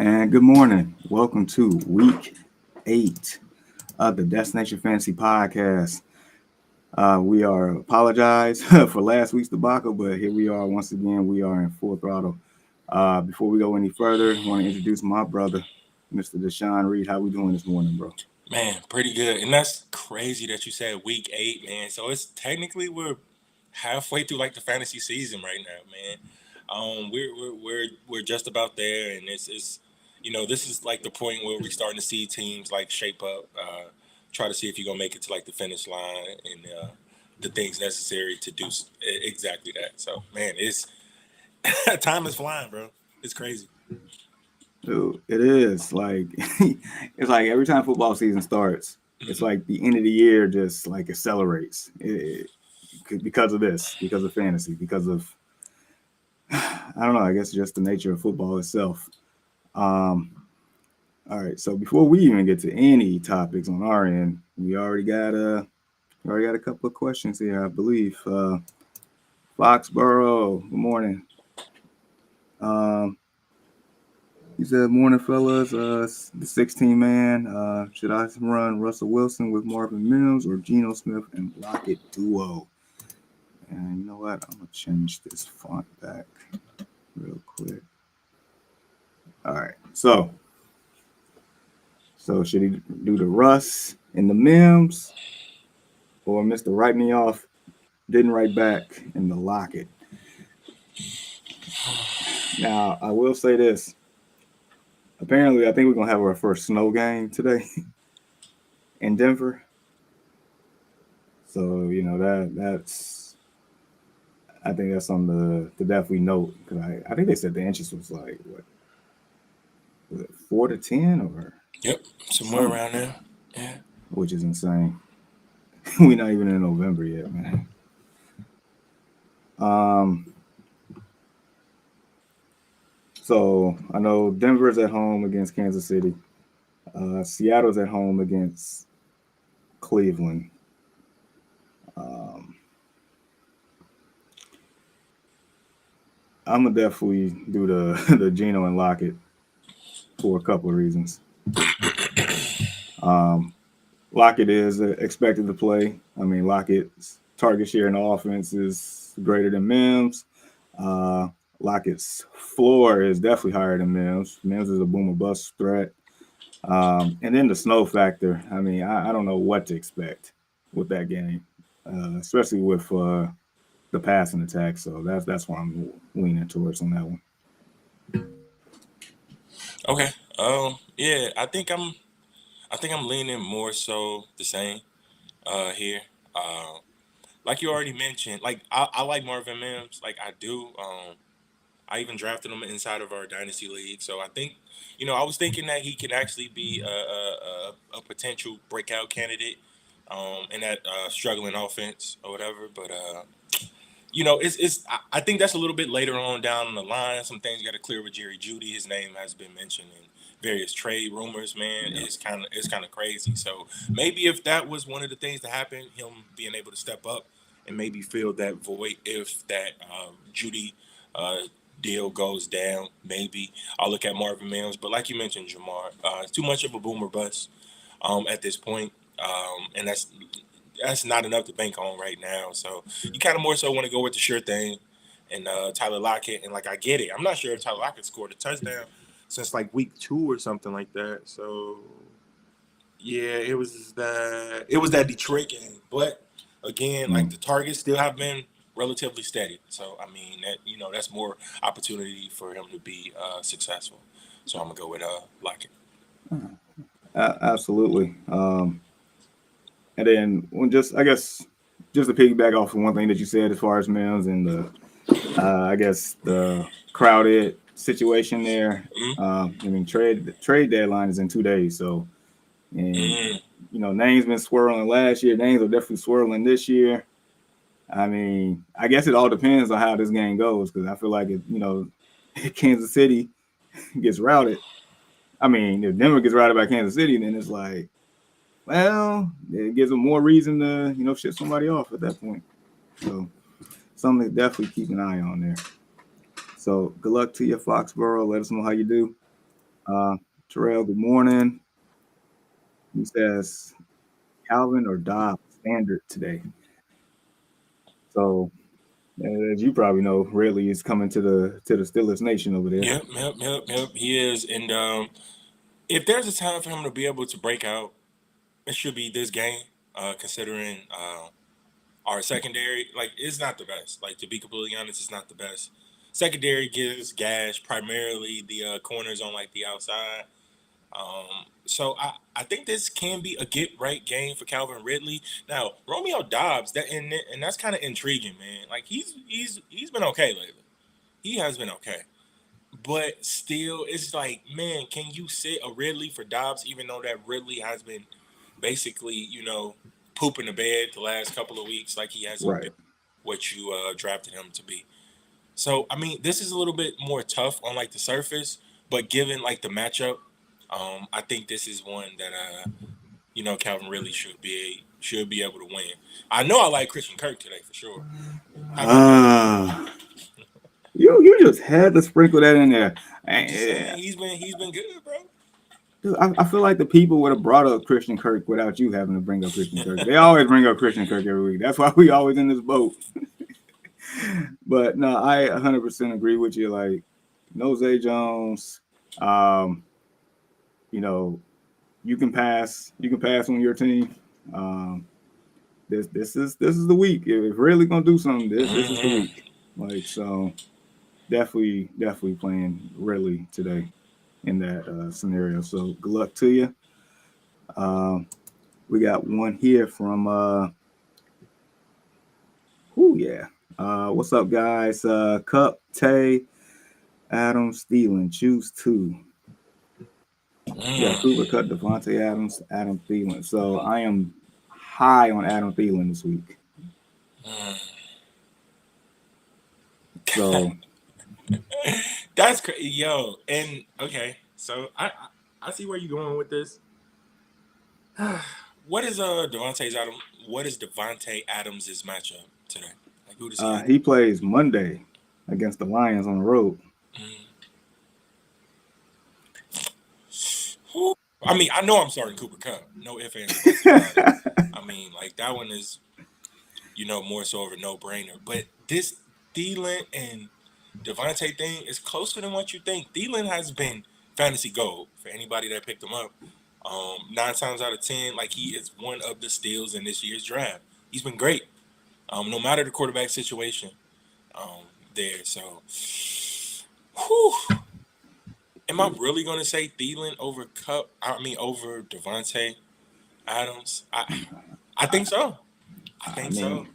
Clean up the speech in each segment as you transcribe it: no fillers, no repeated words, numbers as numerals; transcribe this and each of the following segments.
And good morning. Welcome to week 8 of the Destination Fantasy podcast. We are apologize for last week's debacle, but here we are once again. We are in full throttle. Before we go any further, I want to introduce my brother, Mr. Deshaun Reed. How we doing this morning, bro? Man, pretty good. And that's crazy that you said week 8, man. So it's technically we're halfway through like the fantasy season right now, man. We're just about there, and this is like the point where we're starting to see teams like shape up, try to see if you're gonna make it to like the finish line and the things necessary to do exactly that. So man, it's time is flying, bro. It's crazy. Dude, it is like it's like every time football season starts, it's Mhm. like the end of the year just like accelerates because of this, because of fantasy, because of I don't know. I guess just the nature of football itself. Um, all right. So before we even get to any topics on our end, we already got a couple of questions here, I believe. Foxborough, good morning. Um, he said, "Morning, fellas. The 16 man. Should I run Russell Wilson with Marvin Mims or Geno Smith and Lockett duo?" And you know what? I'm gonna change this font back real quick. All right. So should he do the Russ and the Mims, or Mr. Write Me Off didn't write back in the Lockett? Now I will say this. Apparently, I think we're gonna have our first snow game today in Denver. So you know that's I think that's on the definitely note because I think they said the inches was like what was it 4 to 10 or Yep, somewhere something, around there. Yeah. which is insane. We're not even in November yet, man. Um, so I know Denver's at home against Kansas City. Seattle's at home against Cleveland. Um, I'm gonna definitely do the the Geno and Lockett for a couple of reasons. Um, Lockett is expected to play. I mean, Lockett's target share in the offense is greater than Mims. Uh, Lockett's floor is definitely higher than Mims. Mims is a boom or bust threat. And then the snow factor. I mean, I don't know what to expect with that game, especially with the passing attack. So that's why I'm leaning towards on that one. Okay. Yeah, I think I'm leaning more so the same here. Like you already mentioned, like I like Marvin Mims, like I do. I even drafted him inside of our dynasty league, so I think, I was thinking that he could actually be a potential breakout candidate in that struggling offense or whatever. But I think that's a little bit later on down the line. Some things got to clear with Jerry Judy. His name has been mentioned in various trade rumors. Man, Yeah. it's kind of crazy. So maybe if that was one of the things that happened, him being able to step up and maybe fill that void if that Judy uh, deal goes down, maybe I'll look at Marvin Mims. But like you mentioned, Jamar, it's too much of a boomer bust at this point. And that's not enough to bank on right now. So you kind of more so want to go with the sure thing and Tyler Lockett. And like I get it, I'm not sure if Tyler Lockett scored a touchdown since like week 2 or something like that. So yeah, it was that Detroit game. But again, like Mm. the targets still have been relatively steady. So I mean that's more opportunity for him to be successful. So I'm gonna go with Lockett. Absolutely. And then when just I guess just to piggyback off of one thing that you said as far as Mims and the I guess the crowded situation there. Mm-hmm. I mean, trade deadline is in 2 days, so and Mm-hmm. names been swirling last year. Names are definitely swirling this year. I mean, I guess it all depends on how this game goes because I feel like if Kansas City gets routed. I mean, if Denver gets routed by Kansas City, then it's like, well, it gives them more reason to ship somebody off at that point. So something to definitely keep an eye on there. So good luck to you, Foxborough. Let us know how you do. Uh, Terrell, good morning. He says Calvin or Dobbs standard today. So as you probably know, Ridley is coming to the Steelers Nation over there. Yep. He is, and if there's a time for him to be able to break out, it should be this game. Considering our secondary, like, it's not the best. Like, to be completely honest, it's not the best. Secondary gives gash primarily the corners on like the outside. So I think this can be a get right game for Calvin Ridley. Now Romeo Dobbs, and that's kind of intriguing, man. Like he's been okay lately. He has been okay, but still, it's like, man, can you sit a Ridley for Dobbs, even though that Ridley has been basically, pooping the bed the last couple of weeks, like he hasn't been Right. what you drafted him to be. So I mean, this is a little bit more tough on like the surface, but given like the matchup, I think this is one that Calvin really should be able to win. I know I like Christian Kirk today for sure. How about you? Ah, you just had to sprinkle that in there. I'm just Eh, saying he's been good, bro. dude, I feel like the people would have brought up Christian Kirk without you having to bring up Christian Kirk. They always bring up Christian Kirk every week. That's why we always in this boat. But no, I 100% agree with you. Like, no Zay Jones. Um, you know, you can pass. You can pass on your team. Um, this is the week. If really gonna do something, this is the Hmm. week. Like, so, definitely playing really today in that scenario. So good luck to you. Um, we got one here from yeah. What's up, guys? Cup, Tay, Adam, Thielen. Choose two. We got Mm. Cooper Cup, Devontae Adams, Adam Thielen. So I am high on Adam Thielen this week. So That's crazy, yo. And okay, so I see where you're going with this. What is Devontae Adams? What is Devontae Adams' matchup today? Like, who does he have? he plays Monday against the Lions on the road. Mm. Who? I mean, I know I'm starting Cooper Cup. No ifs, ands, or buts about it. I mean, like, that one is, more so of a no-brainer. But this Thielen and Devontae thing is closer than what you think. Thielen has been fantasy gold for anybody that picked him up. 9 times out of 10, like, he is one of the steals in this year's draft. He's been great, no matter the quarterback situation um, there. So, whew, am I really going to say Thielen over Cup? I mean, over Devontae Adams? I think so. I I think so.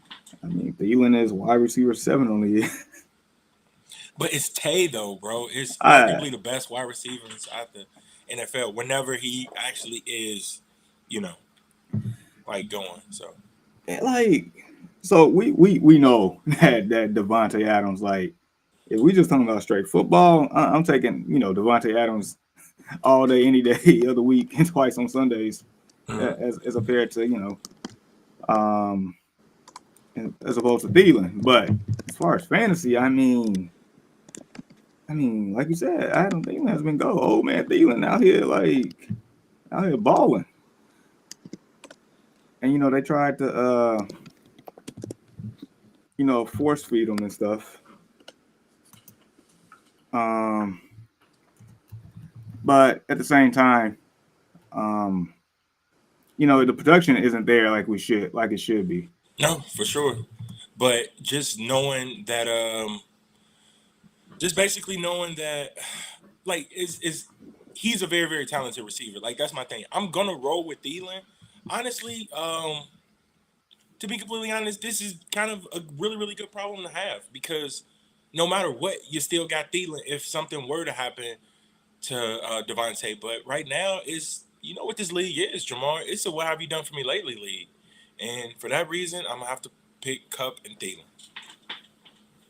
mean, Thielen is wide receiver 7 on the year. But it's Tay though, bro. It's I arguably the best wide receiver inside the NFL. Whenever he actually is, you know, like going. So like so we know that Devontae Adams, like, if we just talking about straight football, I'm taking Devontae Adams all day, any day of the week, and twice on Sundays, mm, as compared to um, as opposed to Thielen. But as far as fantasy, like you said, Adam Thielen has been go. Old man Thielen out here, like, out here balling, and they tried to force feed him and stuff. Um, but at the same time, um, the production isn't there like it should be. no, for sure. But just knowing that, just basically knowing that, like, is he's a very very talented receiver. Like, that's my thing. I'm gonna roll with Thielen. Honestly, to be completely honest, this is kind of a really, really good problem to have because no matter what, you still got Thielen if something were to happen to Devontae. But right now, you know what this league is, Jamar. It's a "what have you done for me lately" league, and for that reason, I'm gonna have to pick Cup and Thielen.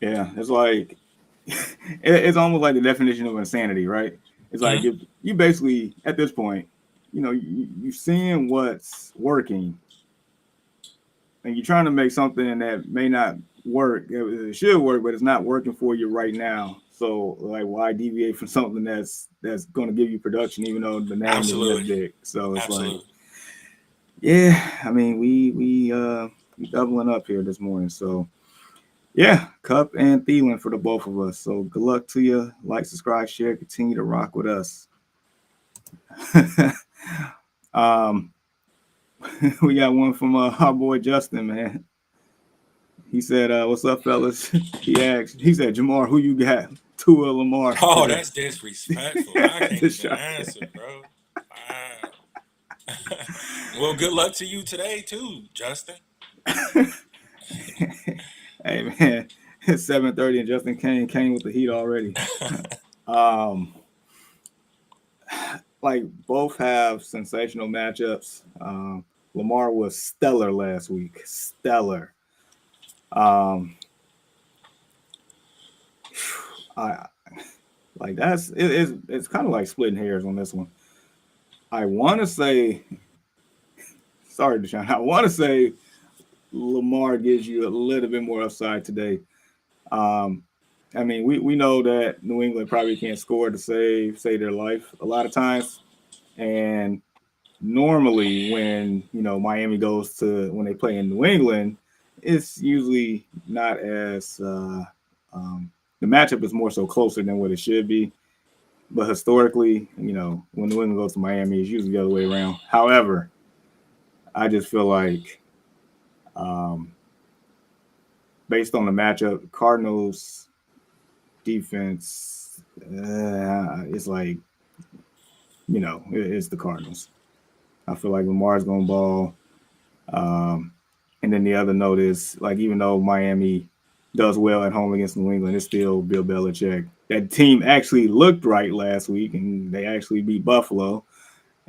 Yeah, it's like it's almost like the definition of insanity, right? It's like Mm-hmm. if you basically at this point, you seeing what's working, and you're trying to make something that may not work. It should work, but it's not working for you right now. So like, why deviate from something that's going to give you production, even though the name isn't as Absolutely. big? So it's like, Absolutely. yeah, I mean, we doubling up here this morning. So yeah, Cup and Thielen for the both of us. So good luck to you. Like, subscribe, share, continue to rock with us. um, we got one from our boy Justin, man. He said, "What's up, fellas?" He asked. He said, "Jamar, who you got? Tua or Lamar for Oh, the that's disrespectful. I can't the even shot?" answer, bro. Wow. Well, good luck to you today too, Justin. Hey man, it's 7:30 and Justin Kane came with the heat already. Um, like both have sensational matchups. Lamar was stellar last week. Stellar. Um, I like it's kind of like splitting hairs on this one. I want to say, sorry, Deshaun. I want to say Lamar gives you a little bit more upside today. Um, I mean, we know that New England probably can't score to save their life a lot of times, and normally when Miami goes to when they play in New England, it's usually not as the matchup is more so closer than what it should be. But historically, when New England goes to Miami, it's usually the other way around. However, I just feel like um, based on the matchup, Cardinals defense, it's like it's the Cardinals. I feel like Lamar's gonna ball. Um, and then the other note is like even though Miami does well at home against New England, it's still Bill Belichick. That team actually looked right last week, and they actually beat Buffalo.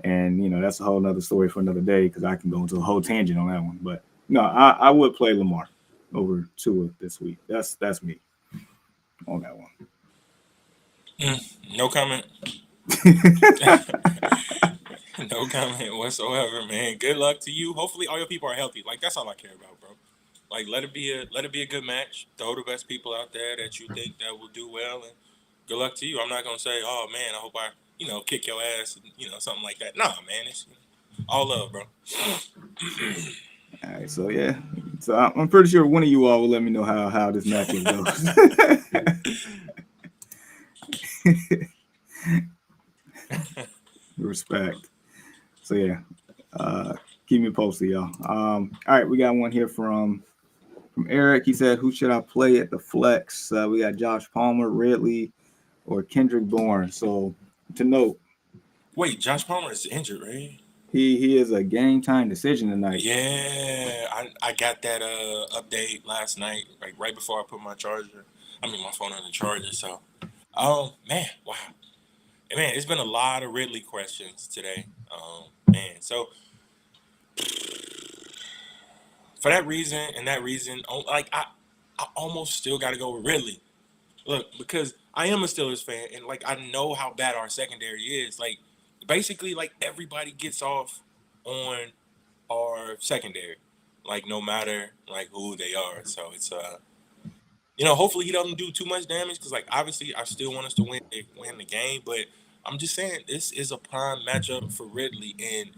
And that's a whole nother story for another day because I can go into a whole tangent on that one. But no, I would play Lamar over Tua this week. That's me on that Mm, no comment. one. No comment whatsoever, man. Good luck to you. Hopefully, all your people are healthy. Like that's all I care about, bro. Like let it be a good match. Throw the best people out there that you think that will do well, and good luck to you. I'm not gonna say, oh man, I hope I kick your ass, something like that. Nah, man, it's all love, bro. All right, so yeah, so I'm pretty sure one of you all will let me know how this matchup goes. Respect. So yeah, uh, keep me posted, y'all. All right, we got one here from Eric. He said, "Who should I play at the flex?" We got Josh Palmer, Ridley, or Kendrick Bourne. So to note, Wait, Josh Palmer is injured, right? he is a game time decision tonight. Yeah, I got that update last night, like right before I put my charger. I mean my phone on the charger. So, man, wow, man, it's been a lot of Ridley questions today. Man, so for that reason and that reason, like I almost still got to go with Ridley. Look, because I am a Steelers fan, and like I know how bad our secondary is. Like, basically, like everybody gets off on our secondary, like no matter like who they are. So it's hopefully he doesn't do too much damage because like obviously I still want us to win the game, but I'm just saying this is a prime matchup for Ridley, and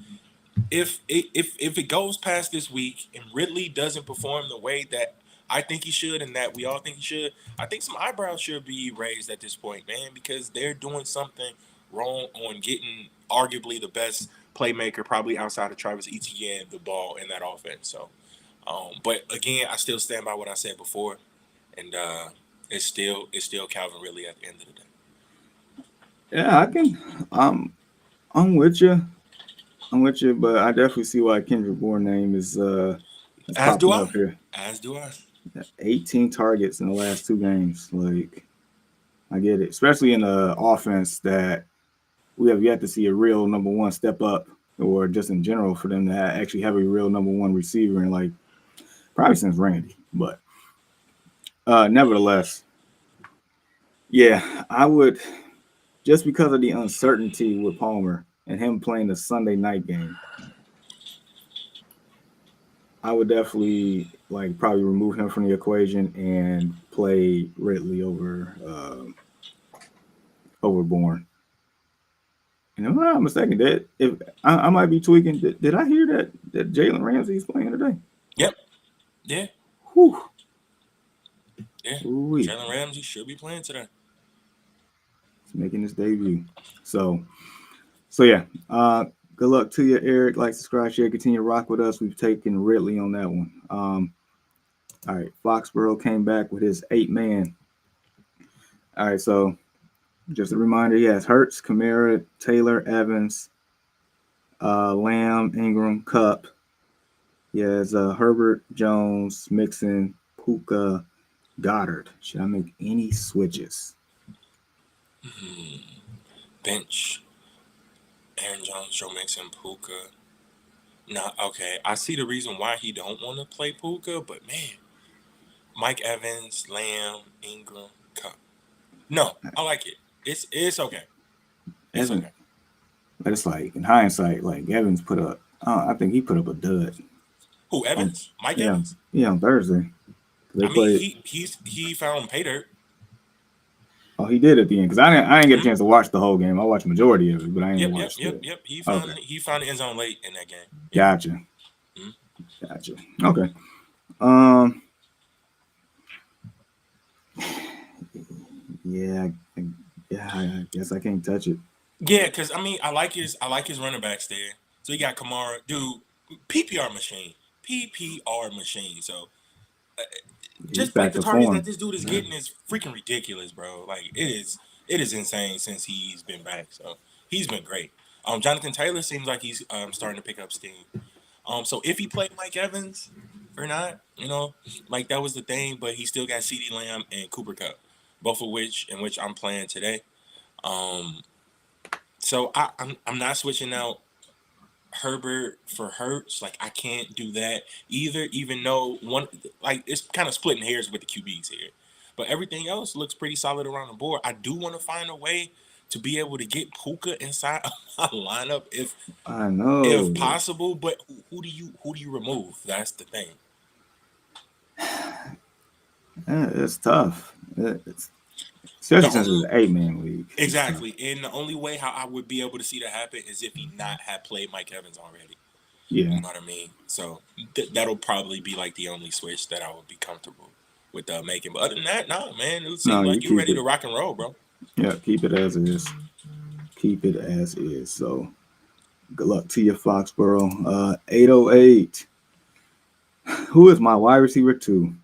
if it goes past this week and Ridley doesn't perform the way that I think he should and that we all think he should, I think some eyebrows should be raised at this point, man, because they're doing something wrong on getting arguably the best playmaker, probably outside of Travis Etienne, the ball in that offense. So, but again, I still stand by what I said before, and it's still Calvin Ridley at the end of the day. Yeah, I can. Um, I'm with you. I'm with you, but I definitely see why Kendrick Bourne name is As do popping I. up here. As do I. 18 targets in the last two games. Like I get it, especially in the offense that we have yet to see a real number one step up, or just in general for them to actually have a real number one receiver, and like probably since Randy. But nevertheless, yeah, I would just because of the uncertainty with Palmer and him playing the Sunday night game. I would definitely like probably remove him from the equation and play Ridley over. overborn. And if I'm not mistaken, that if I might be tweaking, did I hear that Jalen Ramsey is playing today? Yep. Yeah. Whew. Yeah. Ooh-wee. Jalen Ramsey should be playing today. He's making his debut. So yeah. Good luck to you, Eric. Like, subscribe, share, continue to rock with us. We've taken Ridley on that one. All right. Foxborough came back with his 8-man. All right. So just a reminder, he has Hurts, Kamara, Taylor, Evans, Lamb, Ingram, Cup. He has Herbert, Jones, Mixon, Puka, Goddard. Should I make any switches? Bench. Aaron Jones, Joe Mixon, Puka. Nah, okay. I see the reason why he don't want to play Puka, but man, Mike Evans, Lamb, Ingram, Cup. No, I like it. It's okay. It's Evans, okay. but it's like in hindsight, like Evans put up. I think he put up a dud. Who, Evans? Mike Yeah, Evans? yeah, on Thursday. They I mean, played. he found pay dirt. Oh, he did at the end because I didn't get a Mm-hmm. chance to watch the whole game. I watched the majority of it, but I didn't Yep, yep, watch yep, the. yep. Okay, He found the end zone late in that game. Yep. gotcha, Mm-hmm. gotcha. Okay. Um. Yeah. Yeah. I guess I can't touch it. Yeah, because I mean, I like his running backs there. So you got Kamara, dude, PPR machine, PPR machine. So He's just like back the to targets that form. this dude is getting is freaking ridiculous, bro. Like it is insane since he's been back. So he's been great. Jonathan Taylor seems like he's starting to pick up steam. So if he played Mike Evans or not, like that was the thing, but he still got CeeDee Lamb and Cooper Kupp, both of which I'm playing today. So I'm not switching out Herbert for Hurts. Like I can't do that either, even though one like it's kind of splitting hairs with the QBs here. But everything else looks pretty solid around the board. I do want to find a way to be able to get Puka inside of my lineup I if know. possible. But who do you remove? That's the thing. It's tough. It's The especially since it's only an 8-man league. exactly, and the only way how I would be able to see that happen is if he not had played Mike Evans already. Yeah. You know what I mean? So that'll probably be like the only switch that I would be comfortable with making. But other than that, no, man, it seems No, you like you're keep ready it. to rock and roll, bro. Yeah, keep it as is. Keep it as is. So good luck to you, Foxborough. 808. Who is my wide receiver two?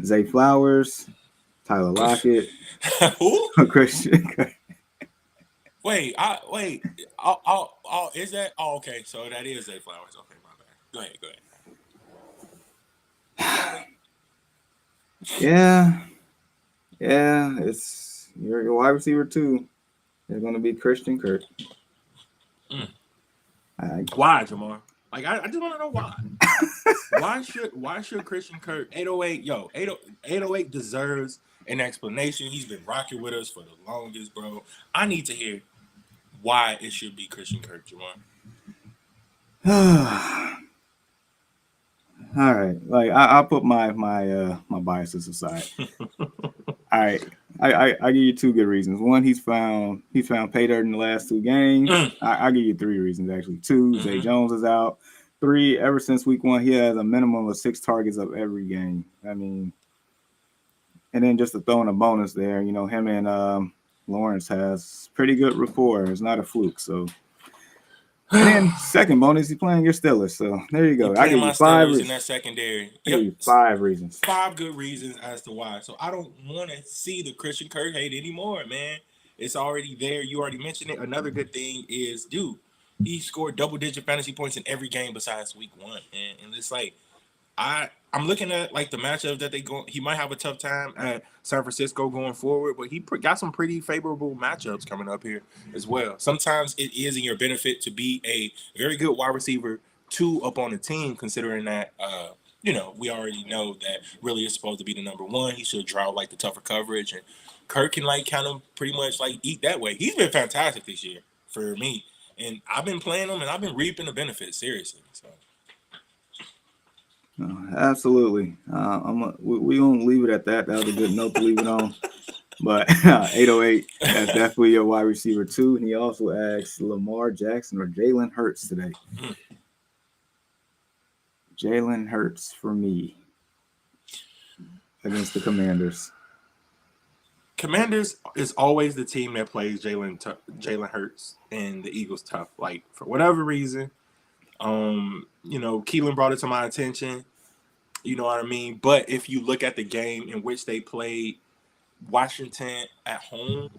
Zay Flowers, Tyler Lockett, Who? Christian. Wait. Is that? Oh, okay. So that is Zay Flowers. Okay, my bad. Go ahead. Yeah, yeah. It's your wide receiver two. It's going to be Christian Kirk. Mm. I, Why, Jahmyr? Like I just want to know why. Why should Christian Kirk 808 808 deserves an explanation. He's been rocking with us for the longest, bro. I need to hear why it should be Christian Kirk, Jahmyr. all right, like I'll put my biases aside. All right, I give you two good reasons. One, he's found pay dirt in the last two games. I give you three reasons actually. Two, Zay Jones is out. Three, ever since week one, he has a minimum of 6 targets of every game. I mean, and then just to throw in a bonus there, him and Lawrence has pretty good rapport. It's not a fluke. So, and then second bonus, he's playing your Steelers. So there you You go. I playing give my you 5 Steelers in reasons. that secondary. I give Yep. you 5 reasons. 5 good reasons as to why. So I don't want to see the Christian Kirk hate anymore, man. It's already there. You already mentioned it. Another good thing is, dude, he scored double-digit fantasy points in every game besides week 1. And it's like, I'm looking at like the matchup that they go. He might have a tough time at San Francisco going forward, but he got some pretty favorable matchups coming up here as well. Sometimes it is in your benefit to be a very good wide receiver 2 up on the team, considering that we already know that really is supposed to be the number 1. He should draw like the tougher coverage, and Kirk can like kind of pretty much like eat that way. He's been fantastic this year for me, and I've been playing him and I've been reaping the benefits seriously. So. Absolutely. We won't leave it at that. That was a good note to leave it on. But 808, that's definitely your wide receiver too. And he also asked Lamar Jackson or Jalen Hurts today. Mm. Jalen Hurts for me against the Commanders. Commanders is always the team that plays Jalen Hurts and the Eagles tough. Like for whatever reason, Keelan brought it to my attention. You know what I mean? But if you look at the game in which they played Washington at home,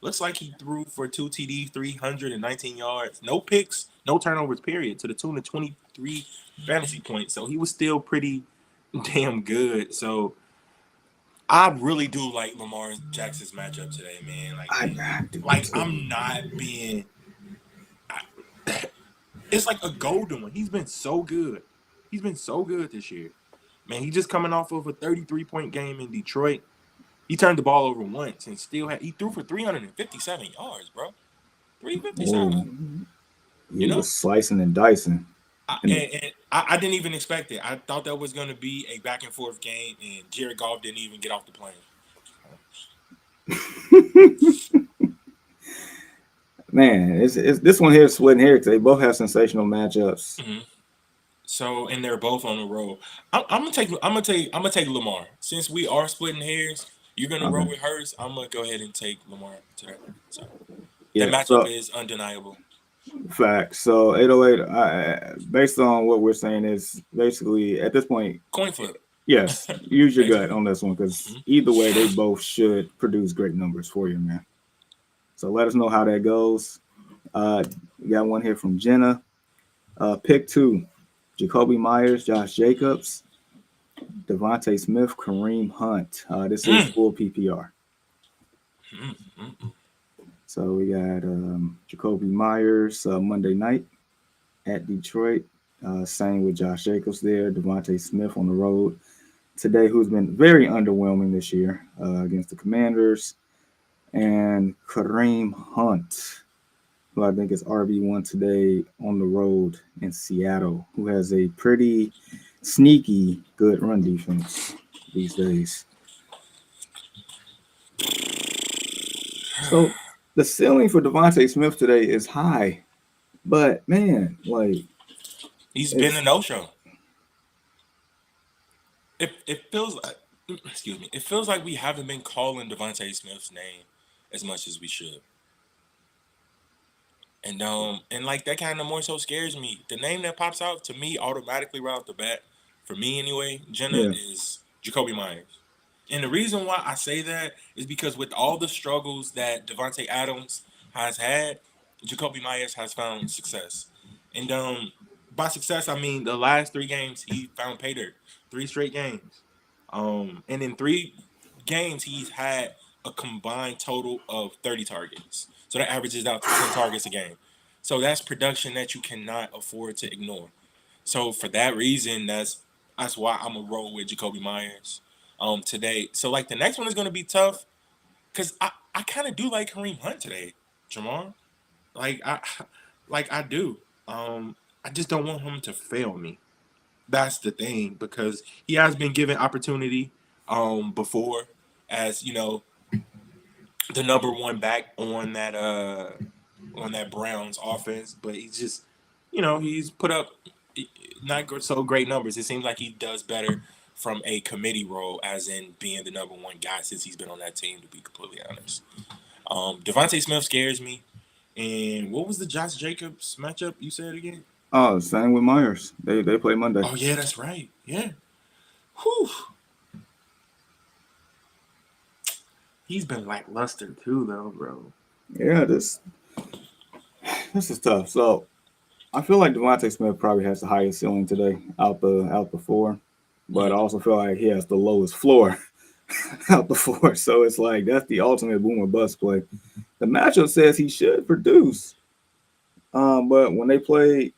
looks like he threw for 2 TDs, 319 yards, no picks, no turnovers, period, to the tune of 23 fantasy points. So he was still pretty damn good. So I really do like Lamar Jackson's matchup today, man. I do Like too. I'm not being. It's like a golden one. He's been so good. He's been so good this year, man. He just coming off of a 33-point game in Detroit. He turned the ball over once and he threw for 357 yards, bro. 357. Oh, You he know, was slicing and dicing. I didn't even expect it. I thought that was going to be a back and forth game, and Jared Goff didn't even get off the plane. Man, it's this one here is splitting here because they both have sensational matchups. Mm-hmm. So, and they're both on the road. I'm gonna take Lamar. Since we are splitting hairs, you're gonna roll Okay. with hers. I'm gonna go ahead and take Lamar today. So that Yeah. matchup So is undeniable. fact. So 808. Based on what we're saying, is basically at this point, Coin flip. yes, use your gut Basically. on this one because Mm-hmm. either way, they both should produce great numbers for you, man. So let us know how that goes. We got one here from Jenna. Pick two: Jacoby Myers, Josh Jacobs, Devontae Smith, Kareem Hunt. This is Mm. full PPR. Mm. Mm. So we got Jacoby Myers Monday night at Detroit. Same with Josh Jacobs there. Devontae Smith on the road today, who's been very underwhelming this year against the Commanders. And Kareem Hunt, who I think is RB1 today on the road in Seattle, who has a pretty sneaky good run defense these days. So the ceiling for Devontae Smith today is high, but man, like He's been a it's no show. It feels like, excuse me. It feels like we haven't been calling Devontae Smith's name as much as we should. And like that kind of more so scares me. The name that pops out to me automatically right off the bat, for me anyway, Jenna, yeah, is Jacoby Myers. And the reason why I say that is because with all the struggles that Devontae Adams has had, Jacoby Myers has found success. And by success I mean the last 3 games he found pay dirt. 3 straight games. And in 3 games he's had a combined total of 30 targets. So that averages out to 10 targets a game. So that's production that you cannot afford to ignore. So for that reason, that's why I'm gonna roll with Jacoby Myers today. So like the next one is gonna be tough because I kind of do like Kareem Hunt today, Jamar. Like I do. I just don't want him to fail me. That's the thing because he has been given opportunity before as the number one back on that Browns offense, but he's just he's put up not so great numbers. It seems like he does better from a committee role, as in being the number one guy since he's been on that team. To be completely honest, Devontae Smith scares me. And what was the Josh Jacobs matchup you said again? oh, same with Myers. They play Monday. Oh yeah, that's right. Yeah. Whew. He's been lackluster too, though, bro. Yeah, this is tough. So I feel like Devontae Smith probably has the highest ceiling today out the four, but I Mm-hmm. also feel like he has the lowest floor out the four. So it's like that's the ultimate boom or bust play. The matchup says he should produce, but when they play,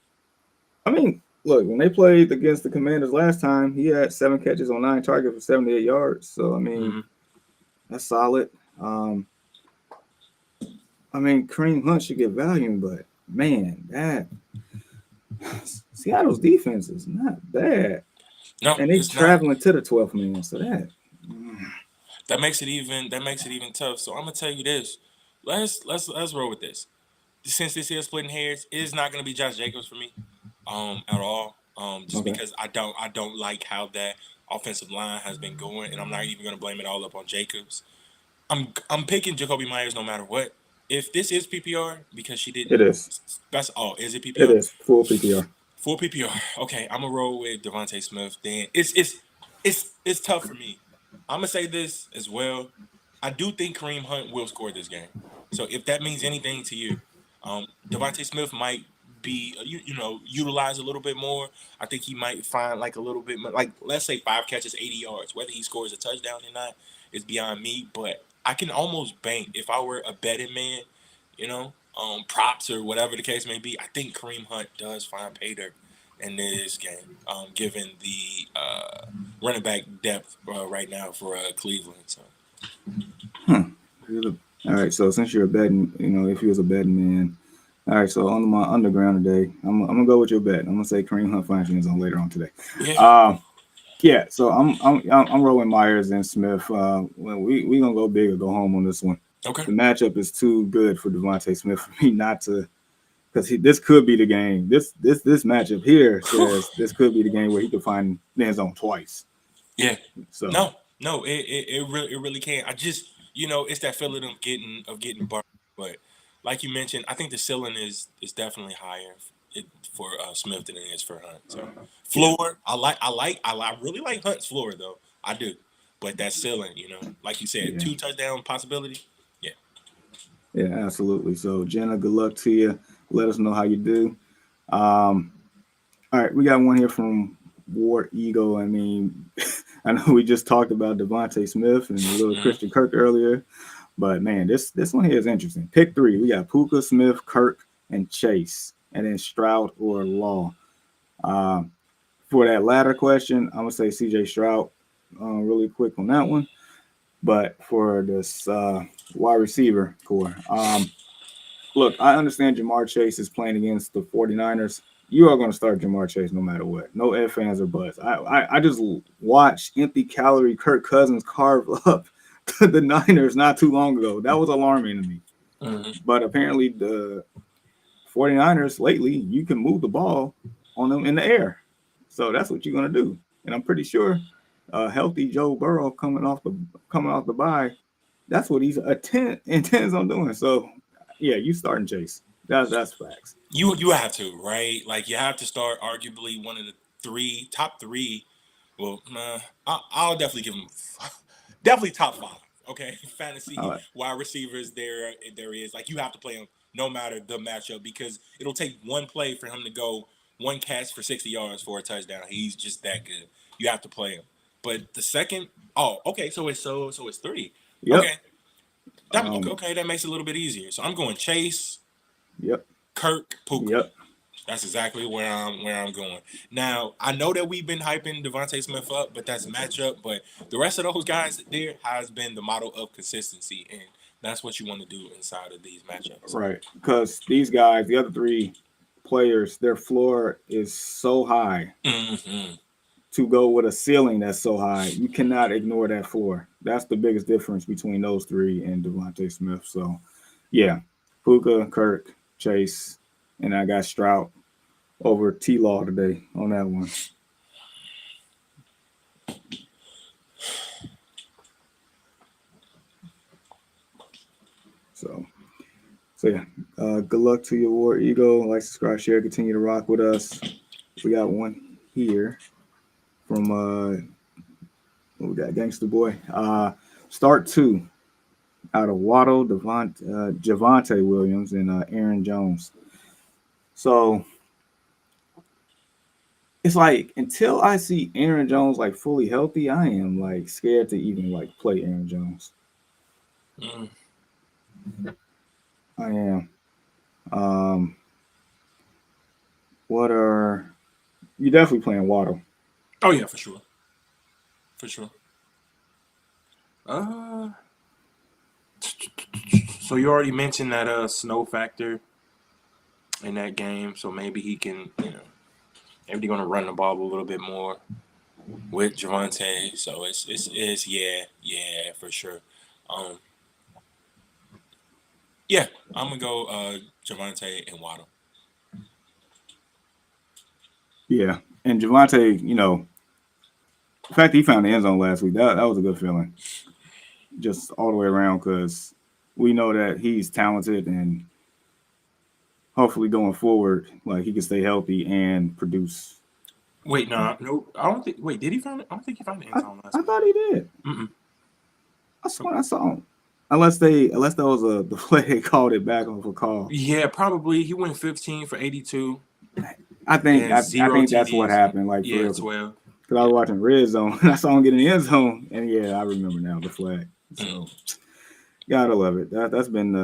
I mean, look, when they played against the Commanders last time, he had 7 catches on 9 targets for 78 yards. So I mean, Mm-hmm. that's solid. Um, I mean, Kareem Hunt should get value, but man, that Seattle's defense is not bad, No, and they it's not. traveling to the 12th man. So that That makes it even tough. So I'm gonna tell you this. Let's roll with this. Since this is splitting hairs, it is not gonna be Josh Jacobs for me, at all. Just Okay. because I don't like how that offensive line has been going, and I'm not even gonna blame it all up on Jacobs. I'm picking Jacoby Myers no matter what. If this is PPR because she It didn't. is. That's all. Is it It PPR? is full PPR. Full PPR. Okay, I'm gonna roll with Devontae Smith. Then it's tough for me. I'm gonna say this as well. I do think Kareem Hunt will score this game. So if that means anything to you, Devontae Smith might be utilized a little bit more. I think he might find like a little bit more, like let's say 5 catches, 80 yards. Whether he scores a touchdown or not is beyond me. But I can almost bank if I were a betting man, props or whatever the case may be. I think Kareem Hunt does find pay dirt in this game, given the running back depth right now for Cleveland. So Huh. All right. So since you're a betting, if you was a betting man, all right. So on my underground today, I'm gonna go with your bet. I'm gonna say Kareem Hunt finds end zone later on today. yeah, Yeah. So I'm rolling Myers and Smith. Well, we gonna go big or go home on this one. okay, The matchup is too good for Devontae Smith for me not to, because this could be the game. This matchup here says this could be the game where he could find the end zone twice. yeah, So no, it really can. I just it's that feeling of getting burnt, but like you mentioned, I think the ceiling is definitely higher for Smith than it is for Hunt. So yeah, floor, I really like Hunt's floor though, I do, but that ceiling, like you said, yeah, 2 touchdown possibility, yeah. yeah, absolutely. So Jenna, good luck to you. Let us know how you do. Um, all right, we got one here from War Ego. I mean, I know we just talked about Devontae Smith and a little Mhm. Christian Kirk earlier, but man, this one here is interesting. Pick three. We got Puka, Smith, Kirk, and Chase, and then Stroud or Law. Um, for that latter question, I'm gonna say C.J. Stroud. Really quick on that one. But for this wide receiver core, look, I understand Ja'Marr Chase is playing against the 49ers. You are going to start Ja'Marr Chase no matter what. No ifs, fans, or buts. I just watched empty calorie Kirk Cousins carve up the Niners not too long ago. That was alarming to me. Mhm. But apparently, the 49ers lately, you can move the ball on them in the air. So that's what you're going to do. And I'm pretty sure healthy Joe Burrow coming off the bye, that's what he's intends on doing. So yeah, you starting Chase. That's facts. You have to, right? Like you have to start arguably one of the top three. Well, I'll definitely give him definitely top five. Okay, All fantasy right. wide receivers there is like you have to play him no matter the matchup because it'll take one play for him to go one catch for 60 yards for a touchdown. He's just that good. You have to play him. But the second, oh, okay, so it's three. Yep. Okay, that okay, Um. okay, that makes it a little bit easier. So I'm going Chase, Yep. Kirk, Puka. Yep. That's exactly where I'm going. Now I know that we've been hyping Devontae Smith up, but that's a matchup. But the rest of those guys there has been the model of consistency, and that's what you want to do inside of these matchups. Right. Because these guys, the other three players, their floor is so high Hmm. to go with a ceiling that's so high. You cannot ignore that floor. That's the biggest difference between those three and Devontae Smith. So yeah, Puka, Kirk, Chase, and I got Stroud over T Law today on that one. So, so yeah, good luck to your War Ego. Like, subscribe, share, continue to rock with us. We got one here from we got Gangster Boy. Start two out of Waddle, Javante Williams, and Aaron Jones. So it's like until I see Aaron Jones like fully healthy, I am like scared to even like play Aaron Jones. Mm. I am. Um, what are you definitely playing Waddle? Oh yeah, for sure, for sure. Uh, so you already mentioned that snow factor in that game, so maybe he can, maybe they're gonna run the ball a little bit more. with Javante. So it's yeah for sure. Um, yeah, I'm gonna go Javante and Waddle. Yeah, and Javante, the fact that he found the end zone last week, that was a good feeling, just all the way around, because we know that he's talented, and hopefully going forward, like he can stay healthy and produce. Wait, no, I don't think. Wait, did he find it? I don't think he found the end I, zone last I week. thought he did. Mm-mm. I swear I saw him. Unless that was the play they called it back off a call. Yeah, probably. He went 15 for 82 I think and I, I zero think that's what TDs. happened. Like for Yeah, real, because 12. I Yeah. was watching Red Zone and I saw him get in the end zone, and yeah, I remember now the flag. Mm. So gotta love it. That's been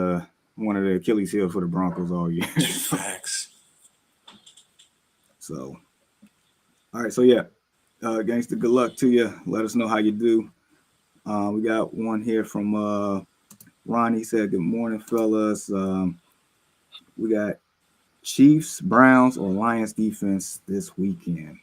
one of the Achilles heels for the Broncos all year. Facts. So all right, so yeah, gangster, good luck to you. Let us know how you do. We got one here from Ronnie. He said, "Good morning, fellas. We got Chiefs, Browns, or Lions defense this weekend."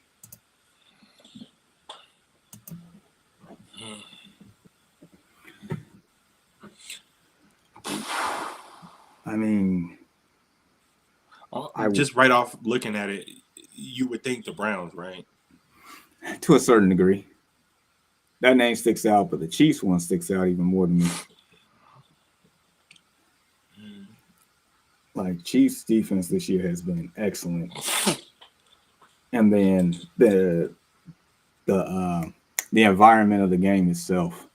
I mean, Just right off looking at it, you would think the Browns, right? to a certain degree, that name sticks out, but the Chiefs one sticks out even more to me. Mm. Like Chiefs defense this year has been excellent, and then the the environment of the game itself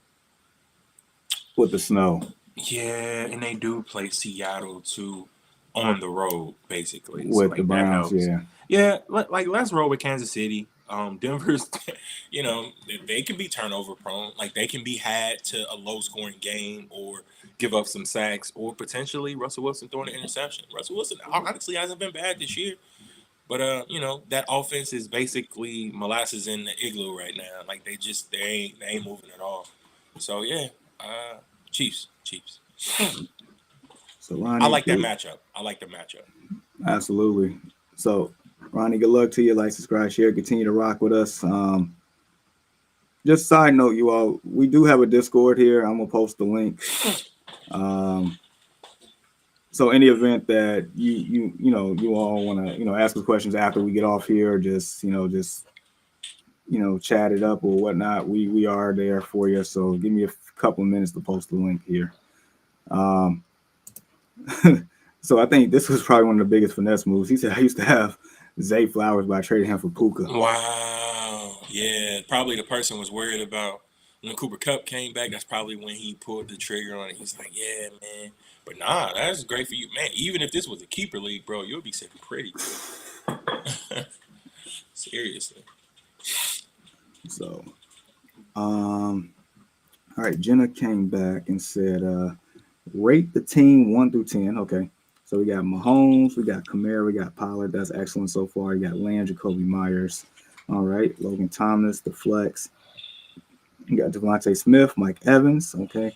with the snow, Yeah, and they do play Seattle too on the road, basically. So with the like that Browns, helps. yeah, Yeah, like let's roll with Kansas City. Denver's, they can be turnover prone. Like they can be had to a low scoring game or give up some sacks or potentially Russell Wilson throwing an interception. Russell Wilson honestly hasn't been bad this year, but that offense is basically molasses in the igloo right now. Like they ain't moving at all. So yeah, Chiefs, Chiefs. So I Ronnie, like that good, matchup. I like the matchup. absolutely. So Ronnie, good luck to you. Like, subscribe, share, continue to rock with us. Just side note, you all, we do have a Discord here. I'm gonna post the link. Um, so any event that you all want to ask us questions after we get off here, or just chat it up or whatnot, we are there for you. So give me a couple of minutes to post the link here. Um, so I think this was probably one of the biggest finesse moves. He said, "I used to have Zay Flowers, but I traded him for Puka." Wow. Yeah, probably the person was worried about when Cooper Cup came back. That's probably when he pulled the trigger on it. He's like, yeah, man. But nah, that's great for you, man. Even if this was a keeper league, bro, you'll be sitting pretty. Seriously. So, all right, Jenna came back and said, rate the team 1 through 10. Okay. So we got Mahomes, we got Kamara, we got Pollard. That's excellent so far. You got Lamb, Jacoby Myers. All right. Logan Thomas, the flex. You got Devontae Smith, Mike Evans. Okay.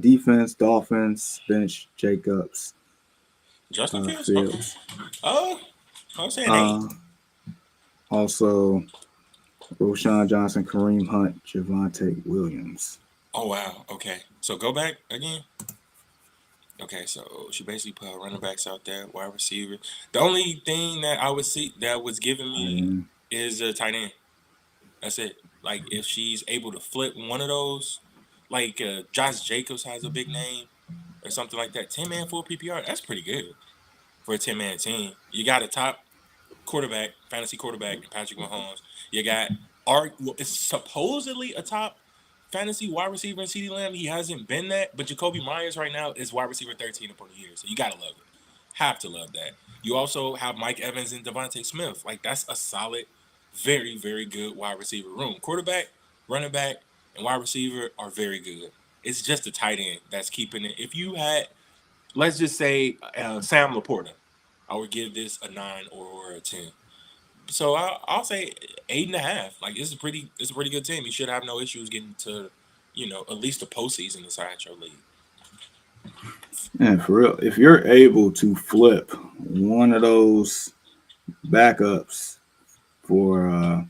Defense, Dolphins, bench, Jacobs, Justin Fields? Okay. Fields. Oh, I was saying 8. Uh, also, Roshan Johnson, Kareem Hunt, Javante Williams. Oh, wow. Okay. So go back again. Okay, so she basically put her running backs out there, wide receiver. The only thing that I would see that was giving me And is a tight end. That's it. Like if she's able to flip one of those, like Josh Jacobs has a big name or something like that. 10 man full PPR. That's pretty good for a 10 man team. You got a top quarterback, fantasy quarterback, and Patrick Mahomes. You got it's supposedly a top fantasy wide receiver in CeeDee Lamb. He hasn't been that, but Jacoby Myers right now is wide receiver 13 upon the year. So you gotta love it. Have to love that. You also have Mike Evans and Devontae Smith. Like that's a solid, very, very good wide receiver room. Quarterback, running back, and wide receiver are very good. It's just the tight end that's keeping it. If you had, let's just say Sam Laporta, I would give this a 9 or a 10. So I'll say 8.5. Like it's a pretty good team. You should have no issues getting to, at least the postseason inside your league. and for real, if you're able to flip one of those backups for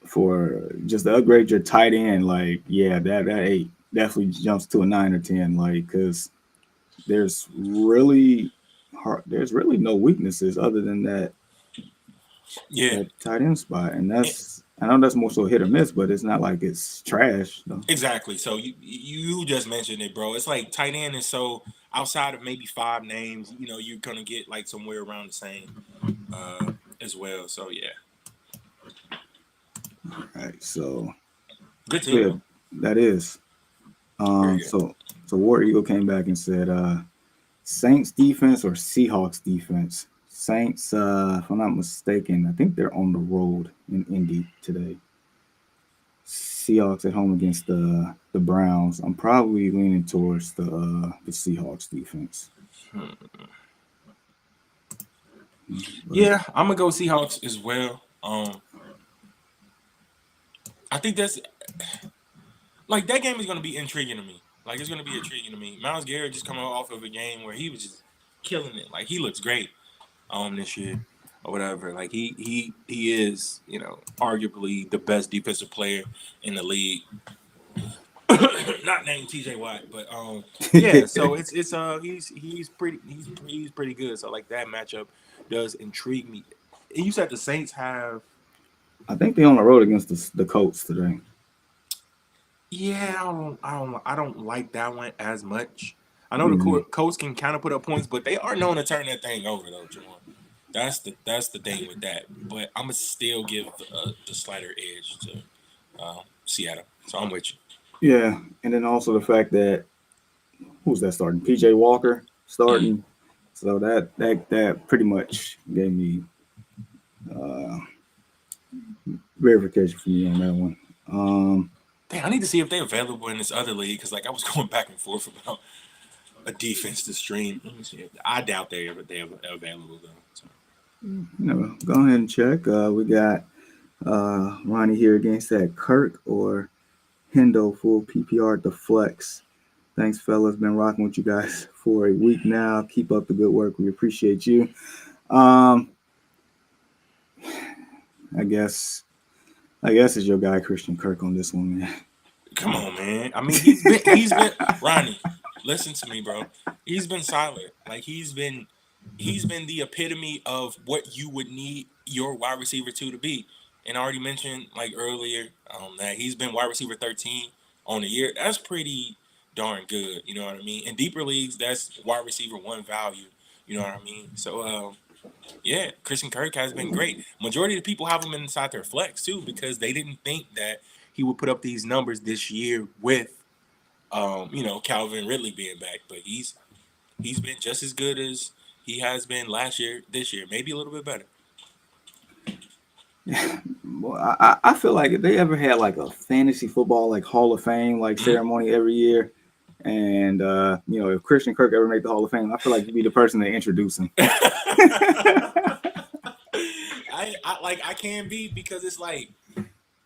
for just to upgrade your tight end, like yeah, that 8 definitely jumps to a 9 or 10, like because there's really there's really no weaknesses other than Yeah, that tight end spot, and e- that's I know that's more so hit or miss, but it's not like it's trash though. exactly. So you just mentioned it, bro. It's like tight end is so outside of maybe five names, you're gonna get like somewhere around the same uh as well. So yeah, Right, so good so team yeah, though. that is Very good. so War Eagle came back and said Saints defense or Seahawks defense. Saints, if I'm not mistaken, I think they're on the road in Indy today. Seahawks at home against the Browns. I'm probably leaning towards the Seahawks defense. Hmm. But Yeah, I'm gonna go Seahawks as well. I think that's like that game is gonna be intriguing to me. Like it's gonna be intriguing to me. Miles Garrett just coming off of a game where he was just killing it. Like he looks great this year or whatever. Like he is, arguably the best defensive player in the league. Not named TJ Watt, but yeah, so it's he's pretty good. So like that matchup does intrigue me. You said the Saints have. I think they're on the road against the Colts today. Yeah, I don't like that one as much. I know the Mm-hmm. Colts can kind of put up points, but they are known to turn that thing over though, Jamal. That's the thing with that. But I'm gonna still give the slighter edge to Seattle. So I'm with you. Yeah, and then also the fact that who's that starting? PJ Walker Mm. starting. So that pretty much gave me uh, verification for me on that one. Dang, I need to see if they're available in this other league because like I was going back and forth about a defense to stream. Let me see. I doubt they're available though. So. Go ahead and check. We got Ronnie here against that Kirk or Hendo full PPR to flex. Thanks, fellas. Been rocking with you guys for a week now. Keep up the good work. We appreciate you. Um, I guess I guess it's your guy Christian Kirk on this one, man. Come on, man. I mean, he's been Ronnie. Listen to me, bro. He's been solid. Like he's been the epitome of what you would need your wide receiver to be. And I already mentioned like earlier that he's been wide receiver 13 on the year. That's pretty darn good. You know what I mean? In deeper leagues, that's wide receiver one value. You know what I mean? So yeah, Christian Kirk has been great. Majority of the people have him inside their flex too because they didn't think that he would put up these numbers this year with Calvin Ridley being back. But he's been just as good as he has been last year, this year, maybe a little bit better. Well, I feel like if they ever had like a fantasy football like Hall of Fame like Mm. ceremony every year, and if Christian Kirk ever made the Hall of Fame, I feel like you'd be the person to introduce him. I can be because it's like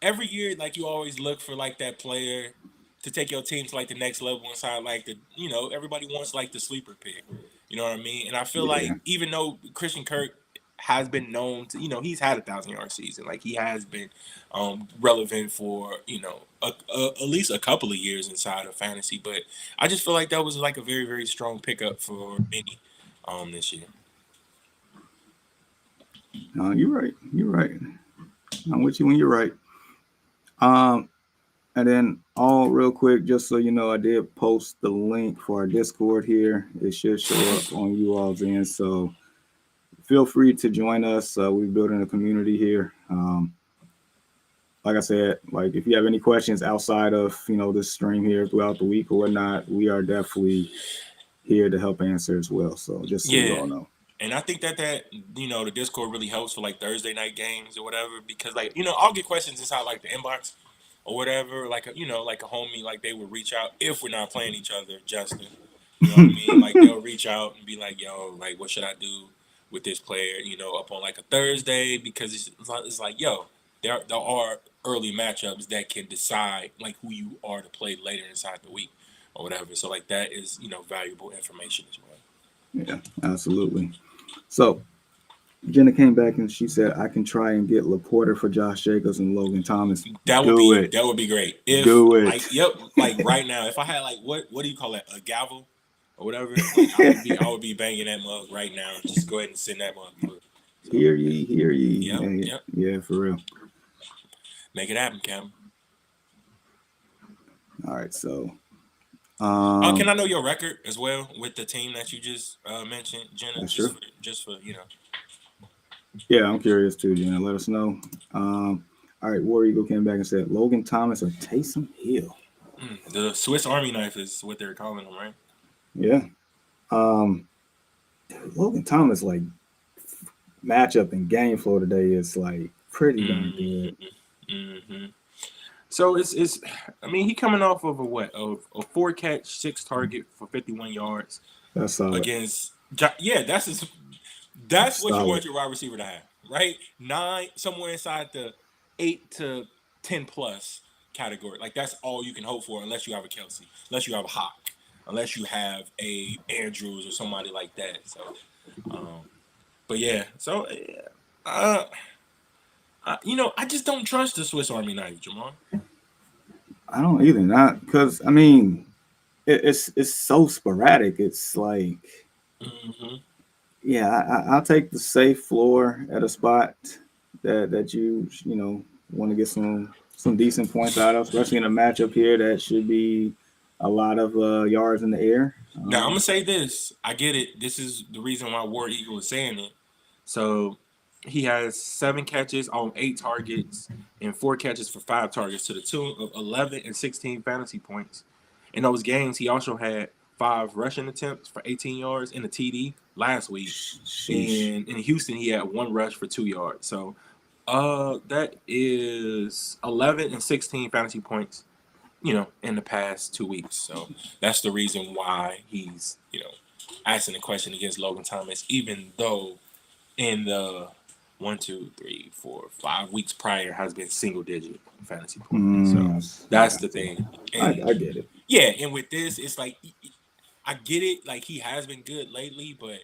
every year, like you always look for like that player to take your team to like the next level inside like everybody wants like the sleeper pick. You know what I mean? And I feel like Yeah. even though Christian Kirk has been known to, he's had 1,000 yard season. Like he has been relevant for, at least a couple of years inside of fantasy. But I just feel like that was like a very, very strong pickup for many this year. You're right. You're right. I'm with you when you're right. Um, and then all real quick, just so you know, I did post the link for our Discord here. It should show up on you all's end. So feel free to join us. We're building a community here. Like I said, like if you have any questions outside of this stream here throughout the week or whatnot, we are definitely here to help answer as well. So just so you Yeah. all know. And I think that the Discord really helps for like Thursday night games or whatever because like I'll get questions inside like the inbox or whatever like like a homie like they would reach out if we're not playing each other, Justin. You know what I mean? Like they'll reach out and be like, "Yo, like what should I do with this player?" Up on like a Thursday because it's like, yo, there are early matchups that can decide like who you are to play later inside the week or whatever. So like that is valuable information as well. Yeah, absolutely. So Jenna came back and she said, I can try and get Laporta for Josh Jacobs and Logan Thomas. That would Do be it. that would be great. If Do like, it. yep, like right now, if I had like what do you call it, a gavel or whatever, like I would be banging that mug right now. Just go ahead and send that motherfucker. So Hear ye, hear ye. yep, Hey, yep, yeah, for real. make it happen, Cam. All right, so Can um I know your record as well with the team that you just mentioned, Jenna? that's Just true. for Yeah, I'm curious too, Jenna. Let us know. All right, War Eagle came back and said Logan Thomas or Taysom Hill. the Swiss Army knife is what they're calling them, right? Yeah. Um Logan Thomas like matchup and game flow today is like pretty darn good. Mm-hmm. Mm-hmm. So it's I mean he coming off of a 4 catch 6 target for 51 yards That's solid. against yeah that's That's what you solid. want your wide receiver to have, right? 9 somewhere inside the 8 to 10 plus category. Like that's all you can hope for unless you have a Kelsey, unless you have a Hawk, unless you have a Andrews or somebody like that. So um but yeah, so uh I just don't trust the Swiss Army knife, Jamal. I don't either. Not because I mean it's so sporadic. It's like Mm-hmm. yeah, I'll take the safe floor at a spot that you want to get some decent points out of, especially in a matchup here that should be a lot of yards in the air. Now I'm gonna say this. I get it. This is the reason why War Eagle is saying it. So he has 7 catches on 8 targets and 4 catches for 5 targets to the tune of 11 and 16 fantasy points. In those games, he also had 5 rushing attempts for 18 yards in the TD last week. Sheesh. And in Houston, he had 1 rush for 2 yards. So that is 11 and 16 fantasy points, in the past 2 weeks. So that's the reason why he's, asking the question against Logan Thomas, even though in the 1, 2, 3, 4, 5 weeks prior has been single digit fantasy points. So that's Yeah, the thing. I, And I get it. yeah, and with this, it's like I get it. Like he has been good lately, but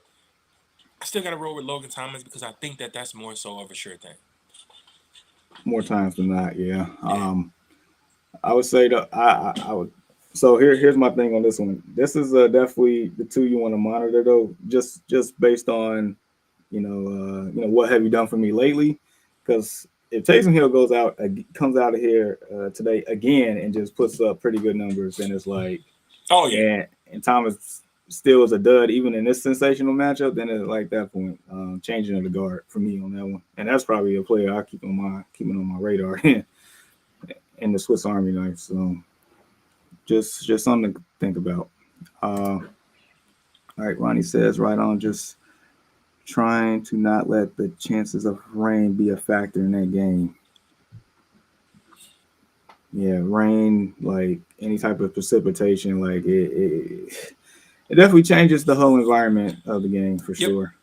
I still got to roll with Logan Thomas because I think that that's more so of a sure thing. More times than not, yeah. Yeah. I would say that I would. So here's my thing on this one. This is definitely the two you want to monitor though, just based on what have you done for me lately? Because if Taysom Hill comes out of here today again and just puts up pretty good numbers, then it's like, Oh yeah. and Thomas still is a dud even in this sensational matchup, then it's like that point, changing of the guard for me on that one, and that's probably a player I keeping on my radar in the Swiss Army knife. So just something to think about. All right, Ronnie says right on. Just trying to not let the chances of rain be a factor in that game. Yeah, rain, like any type of precipitation, like it definitely changes the whole environment of the game for Yep. sure.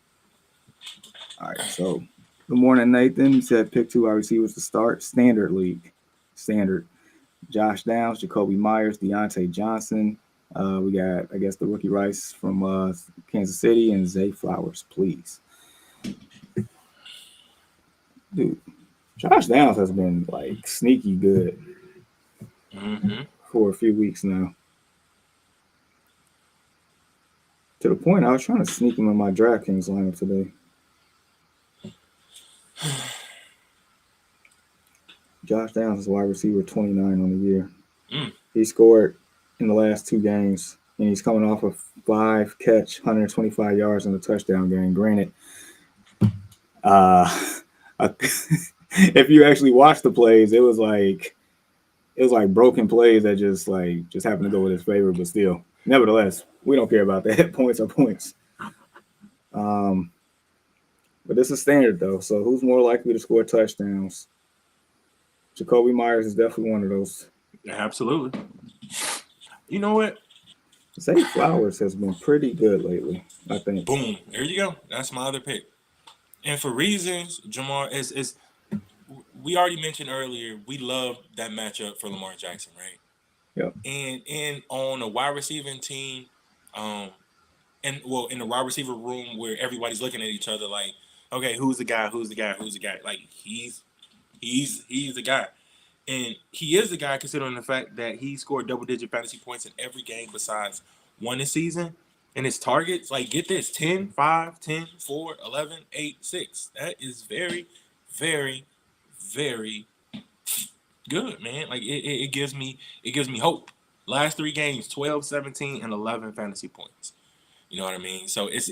All right, so good morning, Nathan. He said pick two wide receivers to start. Standard league. Standard. Josh Downs, Jacoby Myers, Deontay Johnson. We got, I guess, the rookie Rice from Kansas City and Zay Flowers, please. Dude, Josh Downs has been like sneaky good Mm-hmm. for a few weeks now. To the point I was trying to sneak him in my DraftKings lineup today. Josh Downs is wide receiver 29 on the year. Mm. He scored in the last two games, and he's coming off a 5 catch, 125 yards in the touchdown game. Granted, uh, if you actually watch the plays, it was like broken plays that just happened to go with his favor, but still, nevertheless, we don't care about that. Points are points. Um, but this is standard though. So who's more likely to score touchdowns? Jacoby Myers is definitely one of those. Absolutely. You know what? Zay Flowers has been pretty good lately, I think. Boom. There you go. That's my other pick. And for reasons, Jamar is we already mentioned earlier, we love that matchup for Lamar Jackson, right? Yep. And on a wide receiving team, um, and well, in the wide receiver room where everybody's looking at each other like, okay, who's the guy? Who's the guy? Who's the guy? Like he's the guy. And he is the guy considering the fact that he scored double-digit fantasy points in every game besides one this season. And his targets, like, get this, 10, 5, 10, 4, 11, 8, 6. That is very, very, very good, man. Like, it gives me hope. Last 3 games, 12, 17, and 11 fantasy points. You know what I mean? So it's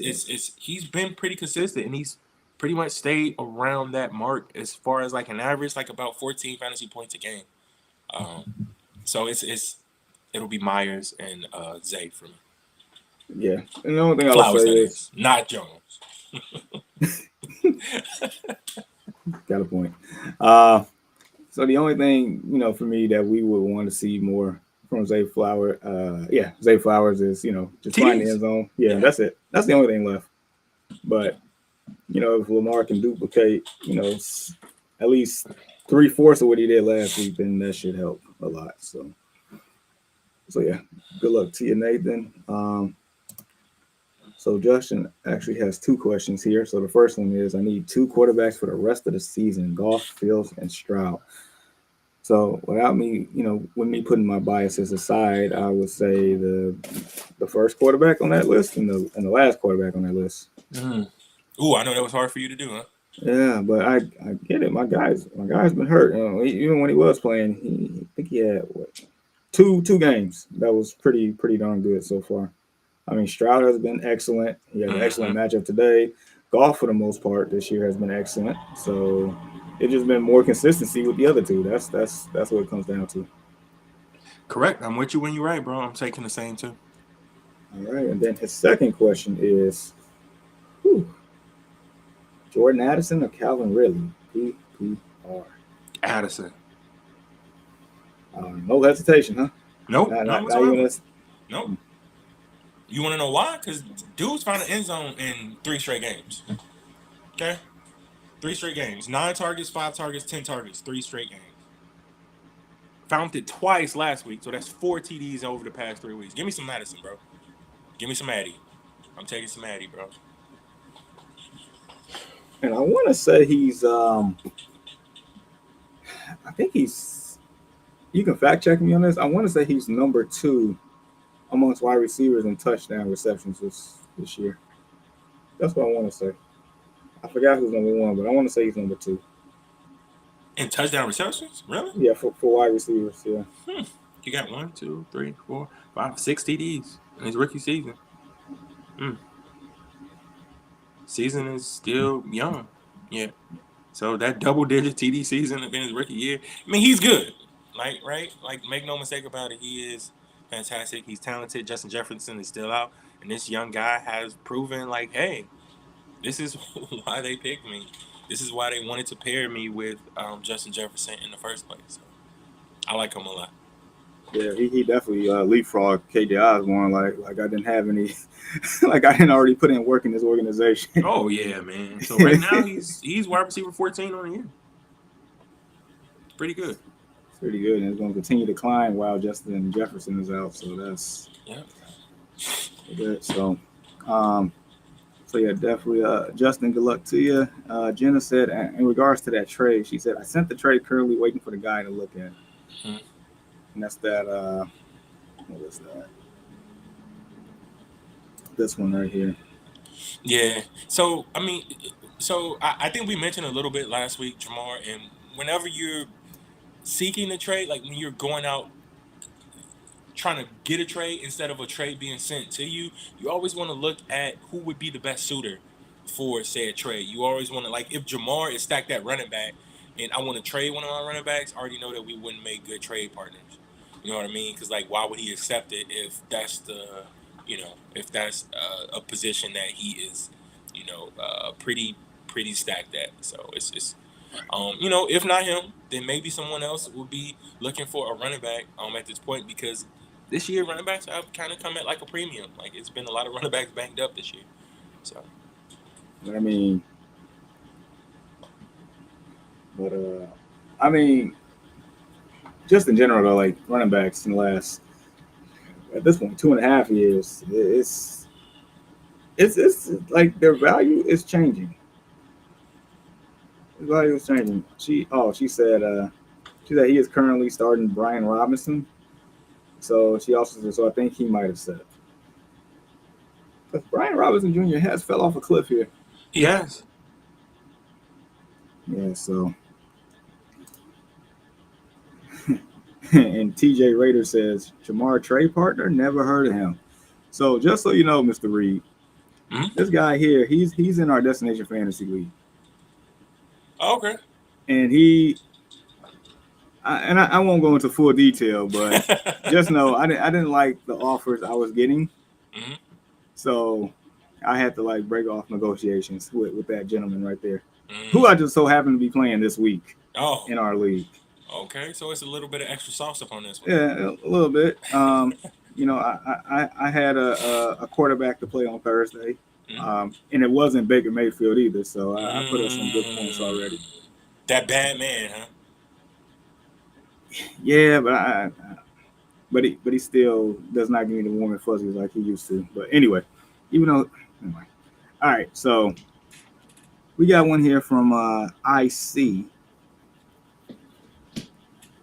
he's been pretty consistent, and he's pretty much stayed around that mark as far as like an average, like about 14 fantasy points a game. So it'll be Myers and Zay for me. Yeah, and the only thing I would Flowers, say that is is, not Jones. got a point. So the only thing for me that we would want to see more from Zay Flowers, Zay Flowers is just find the TDs. end zone. Yeah, that's it. That's the only thing left. But if Lamar can duplicate, at least 3/4 of what he did last week, then that should help a lot. So yeah, good luck to you, Nathan. So Justin actually has 2 questions here. So the first one is, I need 2 quarterbacks for the rest of the season: Goff, Fields, and Stroud. So without me, with me putting my biases aside, I would say the first quarterback on that list and the last quarterback on that list. Ooh, I know that was hard for you to do, huh? Yeah, but I get it. My guy's been hurt. Even when he was playing, I think he had two games that was pretty darn good so far. I mean, Stroud has been excellent. He had an excellent matchup today. Golf, for the most part, this year has been excellent. So it's just been more consistency with the other two. That's what it comes down to. Correct. I'm with you when you're right, bro. I'm taking the same too. All right, and then his second question is, Jordan Addison or Calvin Ridley? PPR. Addison. No hesitation, huh? Nope. Not even Nope. You want to know why? Because dude's found an end zone in 3 straight games. Okay? 3 straight games. 9 targets, 5 targets, 10 targets. 3 straight games. Found it twice last week, so that's 4 TDs over the past 3 weeks. Give me some Madison, bro. Give me some Addy. I'm taking some Addy, bro. And I want to say he's, I think he's, you can fact check me on this. I want to say he's number 2 amongst wide receivers in touchdown receptions this year. That's what I want to say. I forgot who's number 1, but I want to say he's number 2. In touchdown receptions? Really? Yeah, for wide receivers, yeah. You got 1, 2, 3, 4, 5, 6 TDs in his rookie season. Season is still young. Yeah. So that double-digit TD season in his rookie year, I mean, he's good. Like, right? Like, make no mistake about it. He is fantastic. He's talented. Justin Jefferson is still out. And this young guy has proven, like, hey, this is why they picked me. This is why they wanted to pair me with Justin Jefferson in the first place. So I like him a lot. Yeah, he definitely leapfrogged KJ Osborne. Like I didn't have any, like I didn't already put in work in this organization. Oh yeah, man. So right now he's wide receiver 14 on the year. Pretty good. Pretty good, and it's going to continue to climb while Justin Jefferson is out. So that's good. So yeah, definitely, Justin, good luck to you. Jenna said, in regards to that trade, she said, I sent the trade, currently waiting for the guy to look at it. And that's that, what is that? This one right here. Yeah. So, I mean, I think we mentioned a little bit last week, Jahmyr, and whenever you're seeking a trade, like when you're going out trying to get a trade instead of a trade being sent to you, you always want to look at who would be the best suitor for said trade. You always want to, like, if Jahmyr is stacked at running back and I want to trade one of my running backs, I already know that we wouldn't make good trade partners. You know what I mean? Because, like, why would he accept it if that's a position that he is, pretty stacked at. So it's if not him, then maybe someone else would be looking for a running back at this point, because this year running backs have kind of come at like a premium. Like, it's been a lot of running backs banged up this year. So, I mean, just in general though, like running backs in the last, at this point, 2.5 years, it's like their value is changing. Glad he was changing. She said he is currently starting Brian Robinson. So she also said, so I think he might have said. Because Brian Robinson Jr. has fell off a cliff here. Yes. Yeah, so and TJ Rader says, Jamar trade partner, never heard of him. So just so you know, Mr. Reed, Mm-hmm. this guy here, he's in our Destination Fantasy League. Okay. And I won't go into full detail, but just know I didn't like the offers I was getting. Mm-hmm. So I had to like break off negotiations with that gentleman right there, who I Mm. just so happened to be playing this week Oh, in our league. okay. So it's a little bit of extra sauce up on this one. Yeah, a little bit. I had a quarterback to play on Thursday, Mm. and it wasn't Baker Mayfield either. So I put up some good points Mm. already. That bad man, huh? Yeah, but he still does not give me the warm and fuzzies like he used to. But anyway. All right, so we got one here from IC.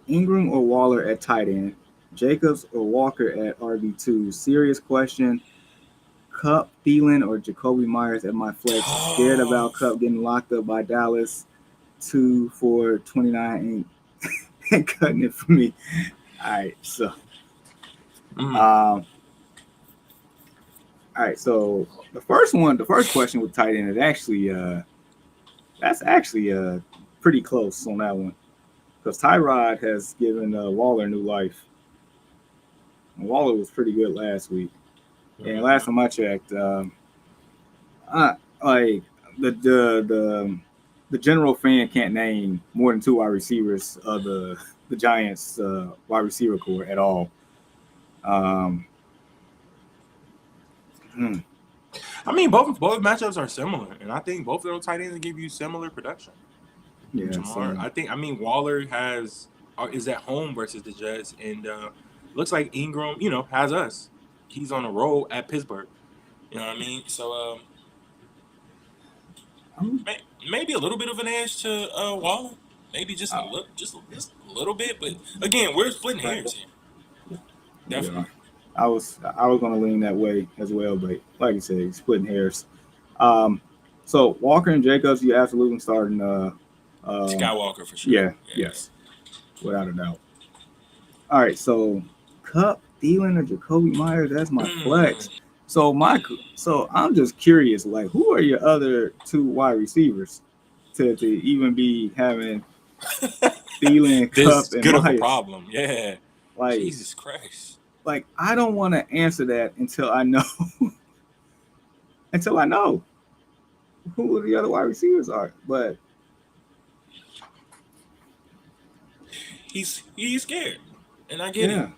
Ingram or Waller at tight end, Jacobs or Walker at RB2. Serious question. Cup, Thielen, or Jacoby Myers at my flex. Scared Oh. about Cup getting locked up by Dallas. 2 for 29 ain't cutting it for me. All right, so Mm. um, all right, so the first question with tight end is actually that's actually pretty close on that one because Tyrod has given Waller new life. And Waller was pretty good last week, and last Mm-hmm. time I checked, I, like the general fan can't name more than two wide receivers of the Giants wide receiver core at all. Um, hmm, I mean, both matchups are similar, and I think both of those tight ends give you similar production. yeah, Jamar, so I mean Waller is at home versus the Jets, and looks like Ingram, has us. He's on a roll at Pittsburgh. You know what I mean? So I'm, maybe a little bit of an edge to Waller. Maybe just a uh, little, just a little bit. But again, we're splitting right, hairs here. yeah. Definitely. I was gonna lean that way as well, but like you said, splitting hairs. Um, so Walker and Jacobs, you absolutely starting. Skywalker for sure. Yeah, Yeah. yes, without a doubt. All right, so Cup, Thielen, or Jacoby Myers, that's my Mm, flex. So so I'm just curious, like, who are your other two wide receivers to even be having Thielen, this Cup, and good of a Myers? problem. Yeah. Like, Jesus Christ. I don't want to answer that until I know until I know who the other wide receivers are. But He's scared, and I get it. yeah,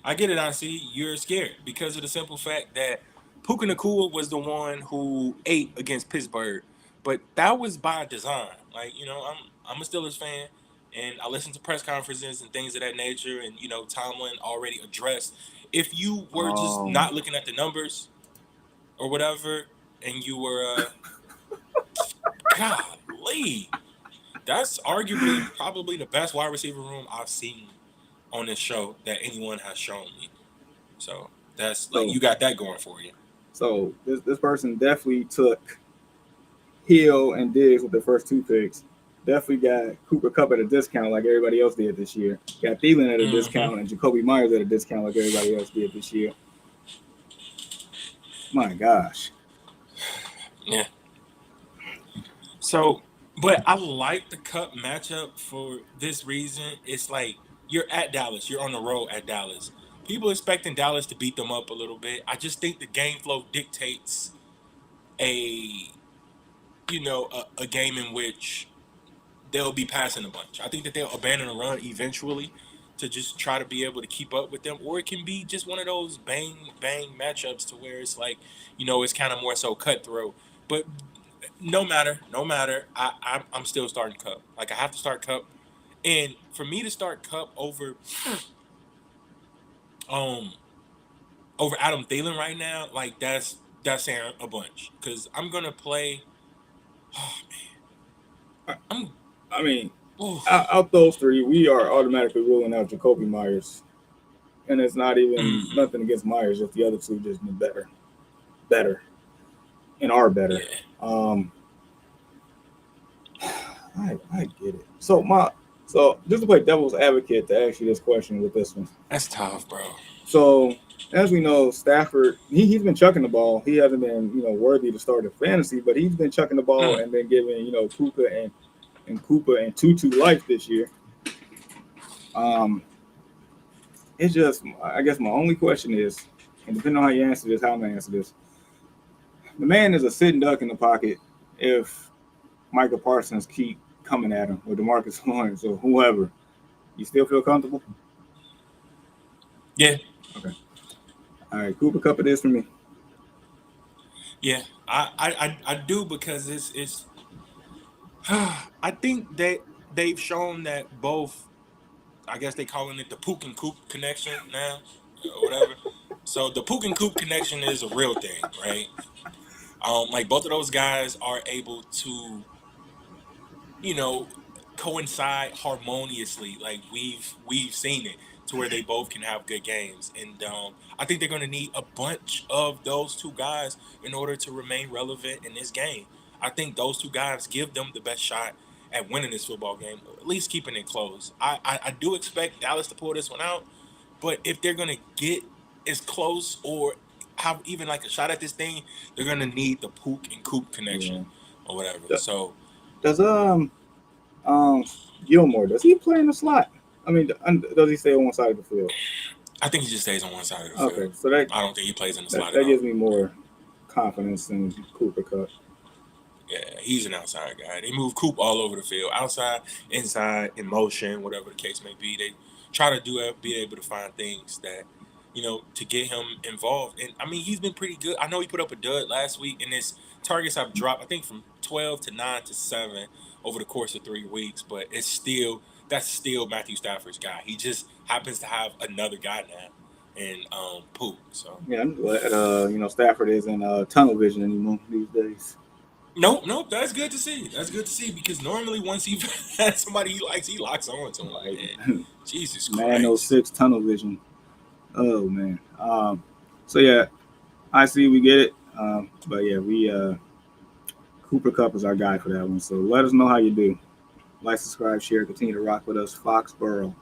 I get it. I see you're scared because of the simple fact that Puka Nakua was the one who ate against Pittsburgh, but that was by design. Like I'm a Steelers fan, and I listen to press conferences and things of that nature. And Tomlin already addressed if you were just um, not looking at the numbers or whatever, and you were golly, that's arguably probably the best wide receiver room I've seen on this show that anyone has shown me. So that's like so you got that going for you. this person definitely took Hill and Diggs with their first two picks. Definitely got Cooper Cup at a discount like everybody else did this year. Got Thielen at a Mm-hmm. discount and Jacoby Myers at a discount like everybody else did this year. My gosh. Yeah. So, but I like the Cup matchup for this reason. It's like you're at Dallas. You're on the road at Dallas. People expecting Dallas to beat them up a little bit. I just think the game flow dictates a a game in which they'll be passing a bunch. I think that they'll abandon the run eventually to just try to be able to keep up with them, or it can be just one of those bang bang matchups to where it's like it's kind of more so cutthroat. But no matter, I'm still starting Cup. Like I have to start Cup, and for me to start Cup um over Adam Thielen right now, like that's saying a bunch because I'm gonna play. Oh man, I'm I mean, Oof. out those three, we are automatically ruling out Jacoby Myers, and it's not even Mm-hmm. nothing against Myers. Just the other two just been better, and are better. Yeah, Um, I get it. So just to play devil's advocate to ask you this question with this one. that's tough, bro. So as we know, Stafford he's been chucking the ball. He hasn't been worthy to start in fantasy, but he's been chucking the ball Mm. and been giving Cooper and Tutu life this year. Um, it's just I guess my only question is, and depending on how you answer this, how I'm gonna answer this. The man is a sitting duck in the pocket if Micah Parsons keep coming at him or Demarcus Lawrence or whoever. You still feel comfortable? Yeah, Okay. All right. Cooper Cup it is for me. yeah. I do because it's. I think they've shown that both. I guess they calling it the Pook and Coop connection now, or whatever. So the Pook and Coop connection is a real thing, right? Like both of those guys are able to, you know, coincide harmoniously. Like we've seen it to where they both can have good games, and I think they're going to need a bunch of those two guys in order to remain relevant in this game. I think those two guys give them the best shot at winning this football game, or at least keeping it close. I do expect Dallas to pull this one out, but if they're going to get as close or have even like a shot at this thing, they're going to need the Pook and Coop connection Yeah. or whatever. D- So Does um Gilmore does he play in the slot? I mean, does he stay on one side of the field? I think he just stays on one side of the field. Okay, so that I don't think he plays in the that, slot at that all. gives me more confidence in Cooper Cup. Yeah, he's an outside guy. They move Coop all over the field, outside, inside, in motion, whatever the case may be. They try to do it, be able to find things that, to get him involved. And I mean, he's been pretty good. I know he put up a dud last week, and his targets have dropped. I think from 12 to 9 to 7 over the course of 3 weeks. But that's still Matthew Stafford's guy. He just happens to have another guy now, and Poop. So. Yeah, I'm glad Stafford isn't tunnel vision anymore these days. Nope, nope. That's good to see. That's good to see because normally once he has somebody he likes, he locks on to him. Like Man, Jesus man, oh Christ. six tunnel vision. Oh man. So yeah, I see we get it. But yeah, we Cooper Cup is our guy for that one. So let us know how you do. Like, subscribe, share, continue to rock with us. Foxborough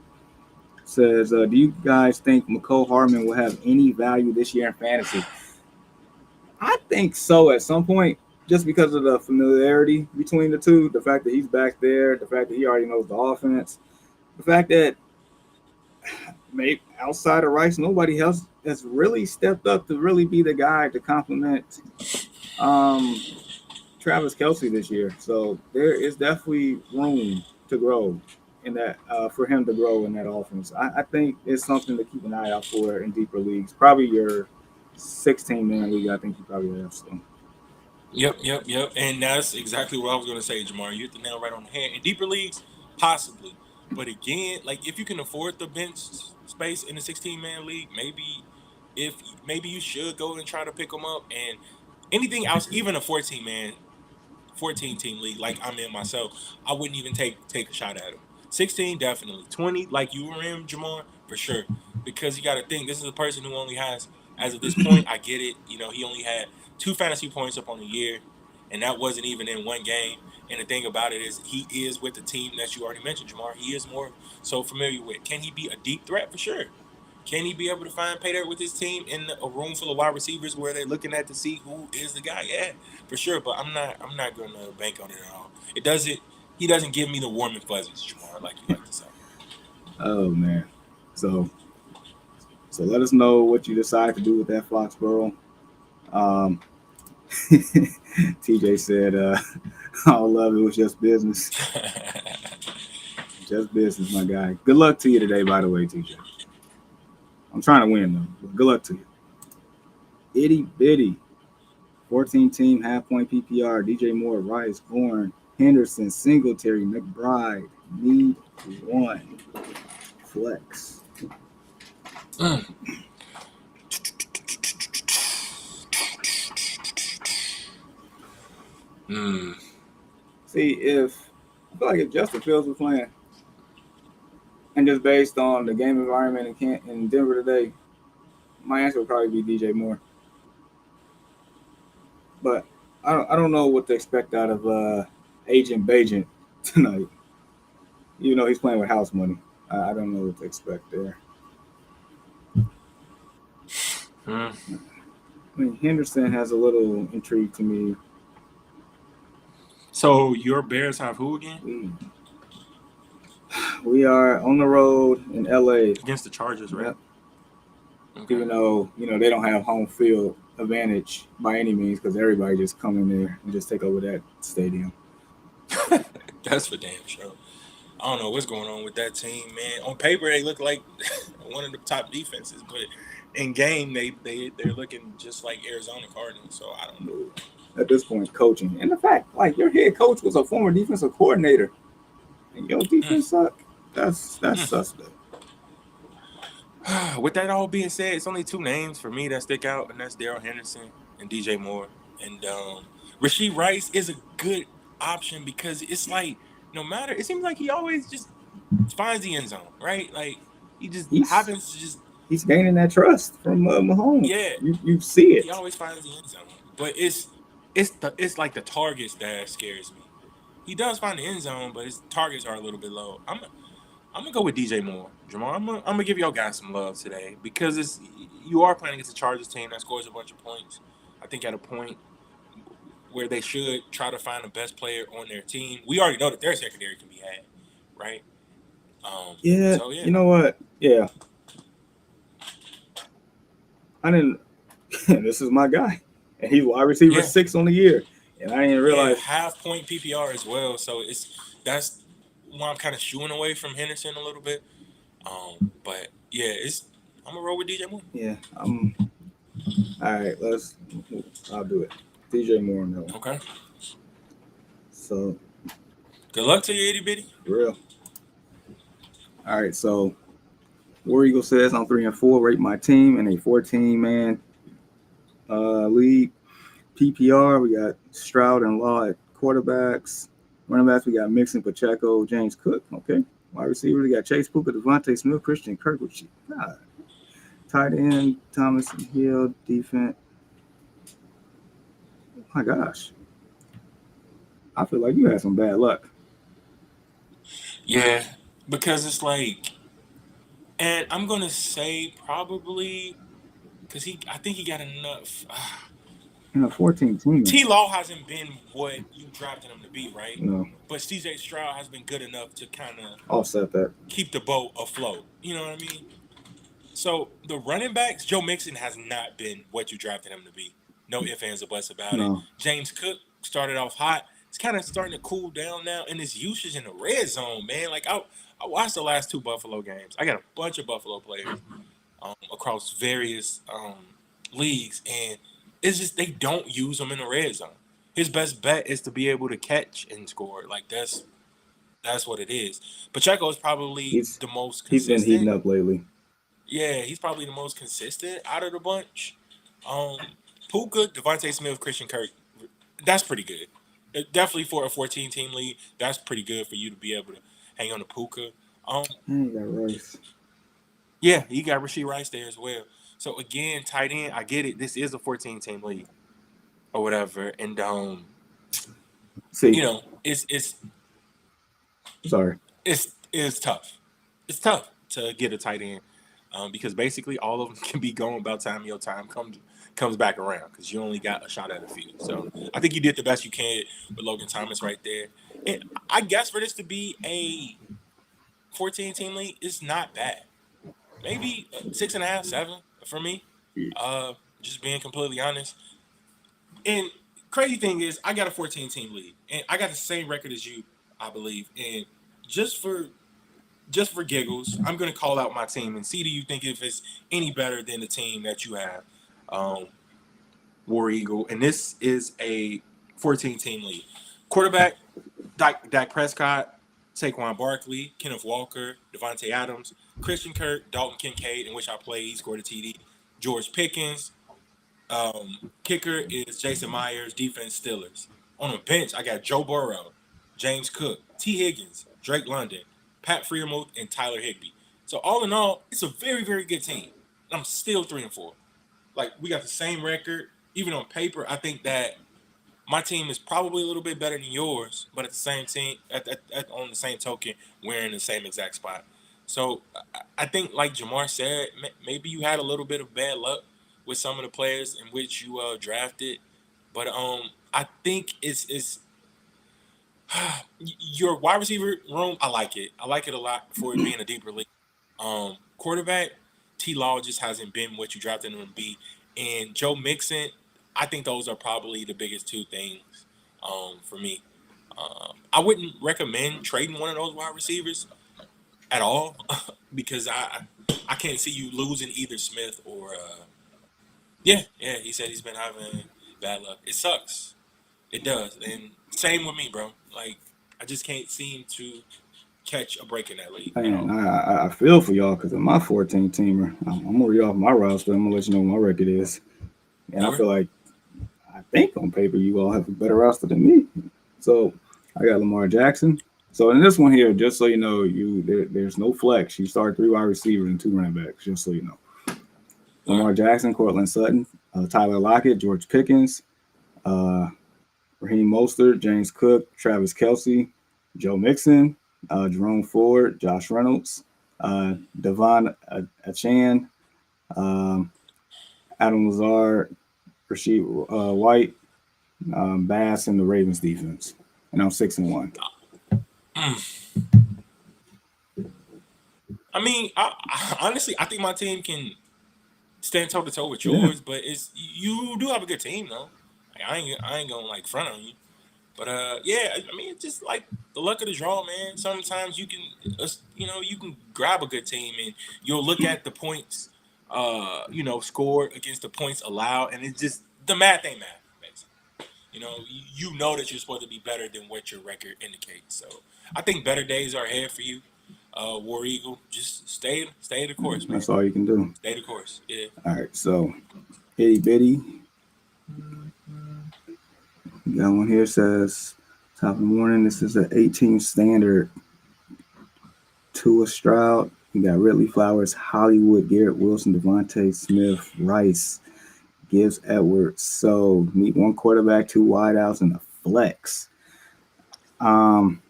says, do you guys think McCole Hardman will have any value this year in fantasy? I think so at some point, just because of the familiarity between the two, the fact that he's back there, the fact that he already knows the offense, the fact that maybe outside of Rice, nobody else has really stepped up to really be the guy to complement um, Travis Kelsey this year. So there is definitely room to grow in that for him to grow in that offense. I think it's something to keep an eye out for in deeper leagues. Probably your 16-man league. I think you probably have some. Yep. And that's exactly what I was going to say, Jahmyr. You hit the nail right on the head. In deeper leagues, possibly. But again, like if you can afford the bench space in a 16-man league, maybe you should go and try to pick them up. And anything else, even a 14 team league like I'm in myself, I wouldn't even take a shot at him. 16 definitely. 20 like you were in, Jamar, for sure. Because you got to think this is a person who only has, as of this point, I get it. He only had 2 fantasy points up on the year, and that wasn't even in one game. And the thing about it is he is with the team that you already mentioned, Jamar. He is more so familiar with. Can he be a deep threat? For sure. Can he be able to find pay dirt with his team in a room full of wide receivers where they're looking at to see who is the guy? Yeah, for sure. But I'm not gonna bank on it at all. It doesn't. He doesn't give me the warm and fuzzies, Jamar, like you like to say. Oh man. So let us know what you decide to do with that Foxborough. Um, TJ said, all love it was just business. Just business, my guy. Good luck to you today, by the way, TJ. I'm trying to win though. But good luck to you. Itty bitty. 14 team half point PPR. DJ Moore, Rice, Horn, Henderson, Singletary, McBride. Need one. Flex. Mm. Mm. See, if feel like if Justin Fields was playing, and just based on the game environment in Denver today, my answer would probably be DJ Moore. But I don't know what to expect out of Agent Bajent tonight. You know he's playing with house money. I don't know what to expect there. Mm. I mean, Henderson has a little intrigue to me. So your Bears have who again? We are on the road in LA Against the Chargers, right? Yep. Okay. Even though they don't have home field advantage by any means because everybody just come in there and just take over that stadium. That's for damn sure. I don't know what's going on with that team, man. On paper, they look like one of the top defenses, but in game, they're looking just like Arizona Cardinals. So I don't know. At this point, coaching and the fact like your head coach was a former defensive coordinator, and your defense suck. That's suspect. With that all being said, it's only two names for me that stick out, and that's Daryl Henderson and DJ Moore. And Rashee Rice is a good option because it's like no matter, it seems like he always just finds the end zone, right? Like he just happens to just. He's gaining that trust from Mahomes. Yeah, you see it. He always finds the end zone, but it's like the targets that scares me. He does find the end zone, but his targets are a little bit low. I'm gonna go with DJ Moore, Jamal. I'm gonna give y'all guys some love today because you are playing against a Chargers team that scores a bunch of points. I think at a point where they should try to find the best player on their team. We already know that their secondary can be had, right? Yeah. So yeah. You know what? Yeah. I didn't. This is my guy, and he's wide receiver 6 on the year, and I didn't realize half point PPR as well. So that's why I'm kind of shooing away from Henderson a little bit. But yeah, I'm gonna roll with DJ Moore. Yeah, all right. I'll do it. DJ Moore on that one. Okay. So good luck to you, itty bitty. Real. All right, so War Eagle says I'm 3-4. Rate my team in a 14-man league. PPR, we got Stroud and Law at quarterbacks. Running backs, we got Mixon, Pacheco, James Cook. Okay. Wide receivers, we got Chase Puka, Devontae Smith, Christian Kirk. God. Tight end, Thomas and Hill. Defense. Oh my gosh. I feel like you had some bad luck. Yeah, because it's like, and I'm gonna say probably because I think he got enough. In a 14 team. T. Law hasn't been what you drafted him to be, right? No. But CJ Stroud has been good enough to kind of offset that, keep the boat afloat. You know what I mean? So the running backs, Joe Mixon has not been what you drafted him to be. No ifs, ands, or buts about it. James Cook started off hot. It's kind of starting to cool down now, and his usage in the red zone, man. Like I watched the last 2 Buffalo games. I got a bunch of Buffalo players across various leagues, and it's just they don't use him in the red zone. His best bet is to be able to catch and score. Like that's what it is. Pacheco is probably the most consistent. He's been heating up lately. Yeah, he's probably the most consistent out of the bunch. Puka, Devontae Smith, Christian Kirk. That's pretty good. Definitely for a 14-team league, that's pretty good for you to be able to hang on to Puka. You got Rice. Yeah, you got Rashee Rice there as well. So again, tight end, I get it. This is a 14-team league or whatever, and see, it's sorry, it's tough. It's tough to get a tight end because basically all of them can be gone by the time your time comes back around because you only got a shot at a few. So I think you did the best you can with Logan Thomas right there. And I guess for this to be a 14-team league, it's not bad. Maybe 6.5, 7 for me. Just being completely honest. And crazy thing is, I got a 14-team league, and I got the same record as you, I believe. And just for giggles, I'm gonna call out my team and see do you think if it's any better than the team that you have, War Eagle. And this is a 14-team league. Quarterback, Dak Prescott, Saquon Barkley, Kenneth Walker, Devontae Adams, Christian Kirk, Dalton Kincaid, in which I played. He scored a TD. George Pickens. Kicker is Jason Myers. Defense Steelers. On the bench, I got Joe Burrow, James Cook, T. Higgins, Drake London, Pat Freiermuth, and Tyler Higbee. So all in all, it's a very, very good team. I'm still 3-4. Like we got the same record. Even on paper, I think that my team is probably a little bit better than yours, but at the same team, on the same token, we're in the same exact spot. So I think, like Jamar said, maybe you had a little bit of bad luck with some of the players in which you drafted, but I think it's your wide receiver room. I like it. I like it a lot for it being a deeper league. Quarterback, T. Law just hasn't been what you drafted him to be, and Joe Mixon. I think those are probably the biggest two things for me. I wouldn't recommend trading one of those wide receivers at all because I can't see you losing either Smith or yeah. He said he's been having bad luck. It sucks. It does, and same with me, bro. Like I just can't seem to catch a break in that league at Man, all. I feel for y'all because in my 14 teamer, I'm gonna read off my roster. I'm gonna let you know what my record is, and I Okay. feel like I think on paper you all have a better roster than me. So I got Lamar Jackson. So in this one here, just so you know, there's no flex. You start 3 wide receivers and 2 running backs. Just so you know, Okay. Lamar Jackson, Cortland Sutton, Tyler Lockett, George Pickens, uh, Raheem Mostert, James Cook, Travis Kelsey, Joe Mixon, Jerome Ford, Josh Reynolds, Devon Achan, um, Adam Lazard, Rasheed White, Bass, and the Ravens defense. And I'm 6-1. I mean, honestly, I think my team can stand toe to toe with Yeah, yours, but it's you do have a good team though. Like, I ain't gonna like front on you, but yeah, I mean, it's just like the luck of the draw, man. Sometimes you can, you can grab a good team and you'll look at the points, scored against the points allowed, and it's just the math ain't math, basically. You know that you're supposed to be better than what your record indicates. So I think better days are ahead for you, War Eagle. Just stay the course, man. that's all you can do. Stay the course. Yeah. All right, so itty bitty. Got one here says top of the morning. This is an 18 standard. Tua Stroud. You got Ridley Flowers, Hollywood, Garrett Wilson, Devontae Smith, Rice, Gibbs Edwards. So need one quarterback, 2 wideouts, and a flex. Um,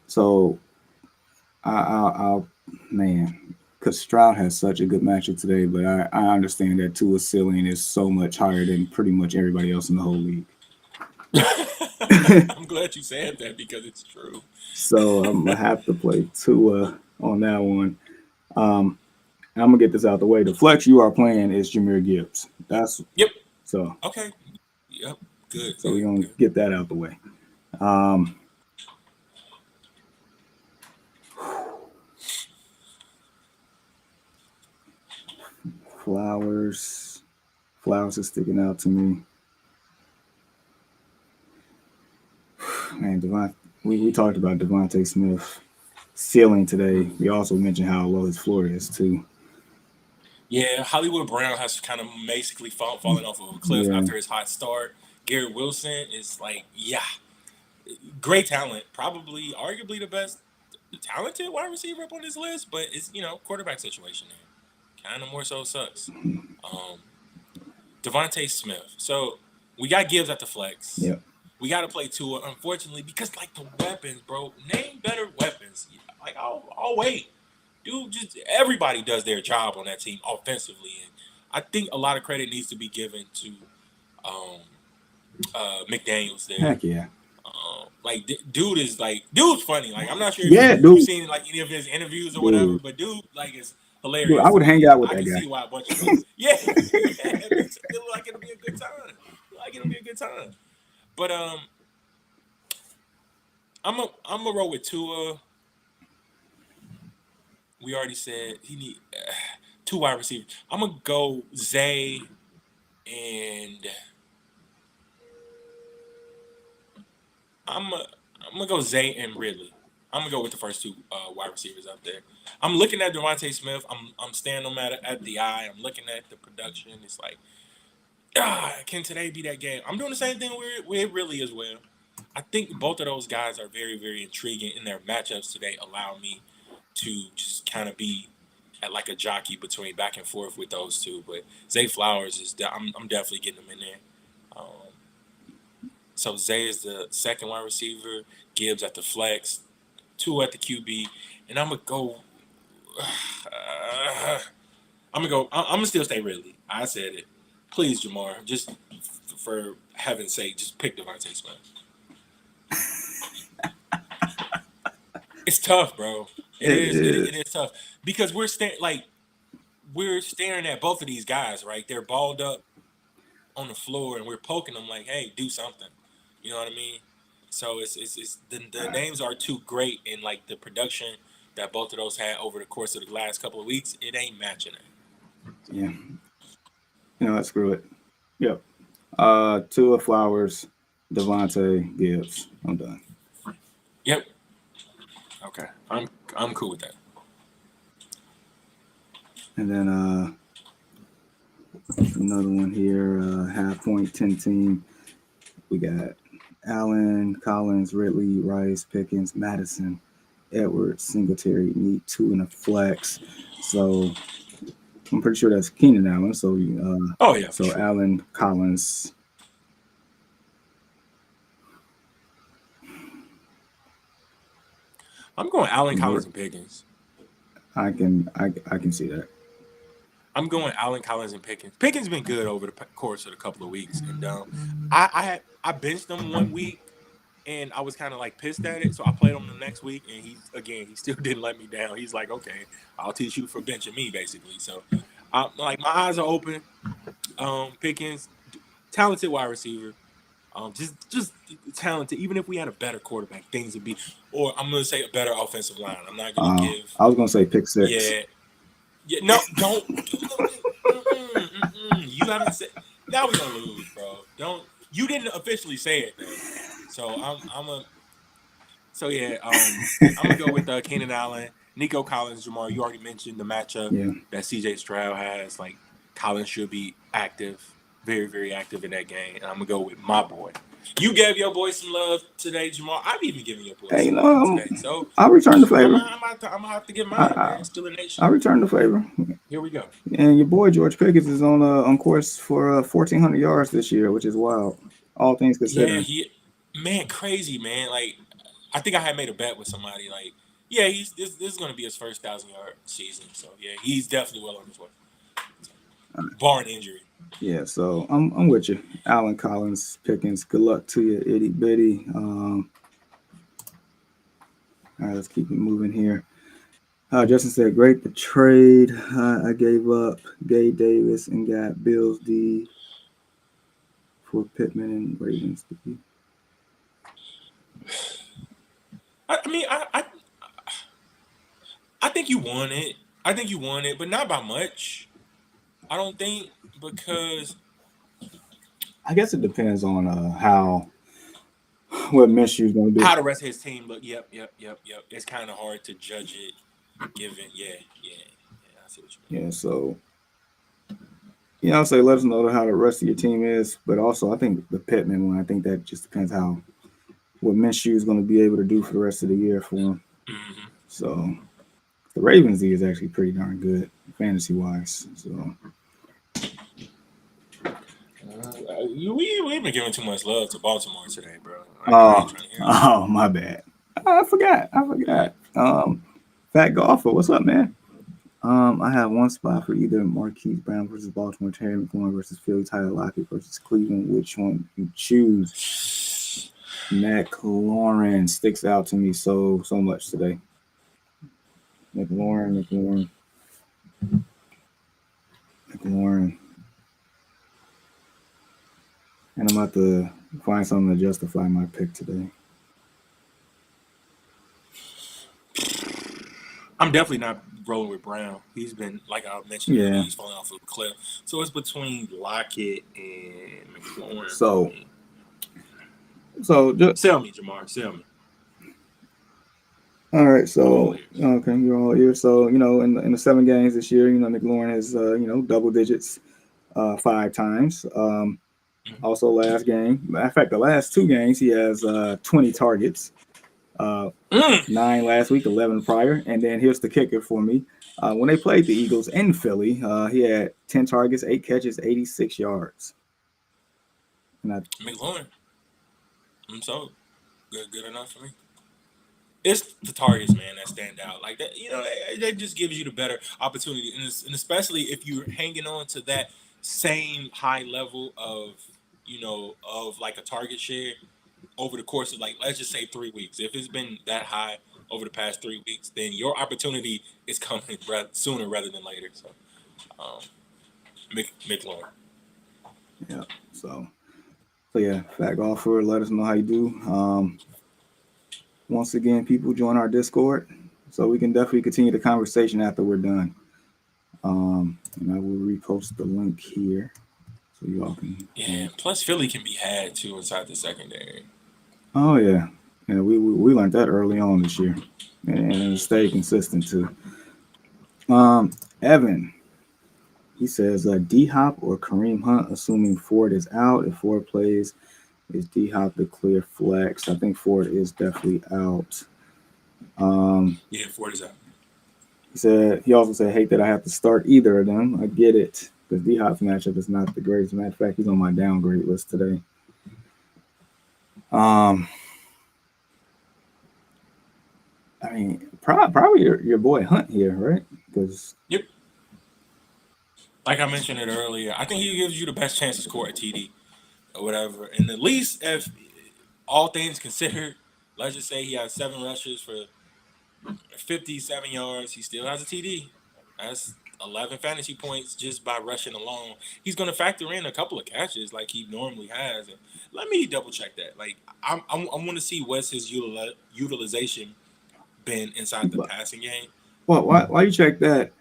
so I'll man, because Stroud has such a good matchup today, but I understand that Tua's ceiling is so much higher than pretty much everybody else in the whole league. I'm glad you said that because it's true. So I'm gonna have to play Tua on that one. Um, I'm gonna get this out the way. The flex you are playing is Jahmyr Gibbs. That's Yep. so. Okay. Yep. Good. So we're Good. gonna Good. get that out the way. Um, flowers, flowers is sticking out to me. Man, we talked about Devontae Smith ceiling today. We also mentioned how low his floor is too. Yeah, Hollywood Brown has kind of basically fallen off of a cliff Yeah, after his hot start. Garrett Wilson is like, yeah, great talent, probably arguably the best talented wide receiver up on this list, but it's quarterback situation there. Kind of more so sucks. Um, Devontae Smith. So we got Gibbs at the flex. yep. We got to play Tua, unfortunately, because like the weapons, bro. Name better weapons. Like I'll wait. Dude, just everybody does their job on that team offensively, and I think a lot of credit needs to be given to um, McDaniel's there. Heck yeah. Dude's funny. Like I'm not sure if Yeah, you've dude. seen like any of his interviews or whatever, Dude, but dude like is dude. I hilarious to would me, hang and out with I that can see guy. why a bunch of folks. Yeah, yeah, it look like it'll be a good time. Like it'll be a good time. But I'm a roll with Tua. We already said he need 2 wide receivers. I'm gonna go Zay and I'm I'm gonna go Zay and Ridley. I'm gonna go with the first two wide receivers out there. I'm looking at Devontae Smith. I'm staring him at the eye. I'm looking at the production. It's like Can today be that game? I'm doing the same thing where it really is well. I think both of those guys are very, very intriguing in their matchups today. Allow me to just kind of be at like a jockey between back and forth with those two. But Zay Flowers I'm definitely getting him in there. So Zay is the second wide receiver, Gibbs at the flex, two at the QB, and I'm gonna go. I'm gonna still stay Ridley. I said it. Please, Jahmyr, just for heaven's sake, just pick Devontae Smith. It's tough, bro. It It is. It is. is tough because we're staring at both of these guys, right? They're balled up on the floor, and we're poking them like, "Hey, do something." You know what I mean? So it's the names are too great, and like the production that both of those had over the course of the last couple of weeks, it ain't matching it. Yeah. Screw it. Yep. Tua Flowers, Devontae Gibbs. I'm done. Yep. Okay. I'm cool with that. And then another one here, half point 10 team. We got Allen, Collins, Ridley, Rice, Pickens, Madison, Edwards, Singletary. Need 2 in a flex. So I'm pretty sure that's Keenan Allen. So Oh yeah, so for sure. Allen, Collins. I'm going Allen, Collins, and Pickens. I can see that. I'm going Allen, Collins, and Pickens. Pickens been good over the course of a couple of weeks, and I benched him one week, and I was kind of like pissed at it. So I played him the next week, and he still didn't let me down. He's like, okay, I'll teach you for benching me, basically. So, like my eyes are open. Pickens, talented wide receiver. Just talented. Even if we had a better quarterback, things would be. Or I'm gonna say a better offensive line. I'm not gonna give. I was gonna say pick 6. Yeah, yeah. No, don't. You haven't said. Now we're gonna lose, bro. Don't. You didn't officially say it though. So I'm a. So yeah, I'm gonna go with Keenan Allen, Nico Collins, Jahmyr. You already mentioned the matchup Yeah. that CJ Stroud has. Like Collins should be active, very very active in that game. And I'm gonna go with my boy. You gave your boy some love today, Jahmyr. I've even given your boy Hey, some love today. I'm, So I returned the favor. I'm gonna have to get I, mine, I man. Steeler I Nation. returned the favor. Here we go. And your boy George Pickens is on course for 1,400 yards this year, which is wild. All things Yeah, considering. man, crazy man. Like I think I had made a bet with somebody. Like, yeah, this is gonna be his first 1,000-yard season. So yeah, he's definitely well on his way, barring injury. Yeah, so I'm with you, Allen Collins, Pickens. Good luck to you, itty bitty. All right, let's keep it moving here. Justin said, "Great the trade. I gave up Gabe Davis and got Bills D for Pittman and Ravens D." I mean, I think you won it. I think you won it, but not by much. I don't think because I guess it depends on how what Minshew's going to do. how the rest of his team look. Yep. It's kind of hard to judge it, given. Yeah. I see what you mean. Yeah, so I'll say let us know how the rest of your team is, but also I think the Pittman one. I think that just depends how what Minshew is going to be able to do for the rest of the year for him. Mm-hmm. So the Ravens D is actually pretty darn good fantasy wise. So We've been giving too much love to Baltimore today, bro. I ain't oh trying to hear it. my bad. I forgot. Fat Golfer, what's up, man? I have one spot for either Marquise Brown versus Baltimore, Terry McLaurin versus Philly, Tyler Lockett versus Cleveland. Which one you choose? McLaurin sticks out to me so much today. McLaurin. And I'm about to find something to justify my pick today. I'm definitely not rolling with Brown. He's been, like I mentioned earlier, he's falling off a cliff. So it's between Lockett and McLaurin. So just sell me, Jahmyr. Sell me. all right. So okay, you're all ears. So in the 7 games this year, McLaurin has double digits. 5 times. Mhm. Also, last game, matter of fact, the last 2 games, he has 20 targets. Uh, Mm. 9 last week, 11 prior. And then here's the kicker for me. When they played the Eagles in Philly, he had 10 targets, 8 catches, 86 yards. And I, McLaurin. So good enough for me. It's the targets, man, that stand out. Like that, that just gives you the better opportunity, and especially if you're hanging on to that same high level of, of like a target share over the course of, like, let's just say 3 weeks. If it's been that high over the past 3 weeks, then your opportunity is coming sooner rather than later. So, um, McLaurin. yeah. So yeah, Fat Golfer, let us know how you do. Once again, people join our Discord so we can definitely continue the conversation after we're done. And I will repost the link here so you all can. Yeah, plus Philly can be had too inside the secondary. Oh yeah, yeah. We learned that early on this year, and stay Mm-hmm. consistent too. Evan, he says D Hop or Kareem Hunt, assuming Ford is out. If Ford plays, is D Hop the clear flex? I think Ford is definitely out. Um, Yeah, Ford is out. he also said, hate that I have to start either of them. I get it because D Hop's matchup is not the greatest. Matter of fact, he's on my downgrade list today. Um, I mean, probably your boy Hunt here, right? Because Yep. Like I mentioned it earlier, I think he gives you the best chance to score a TD or whatever. And at least, if all things considered, let's just say he has 7 rushes for 57 yards, he still has a TD. That's 11 fantasy points just by rushing alone. He's going to factor in a couple of catches like he normally has. And let me double check that. Like, I want to see what's his utilization been inside the passing game. well, why you check that?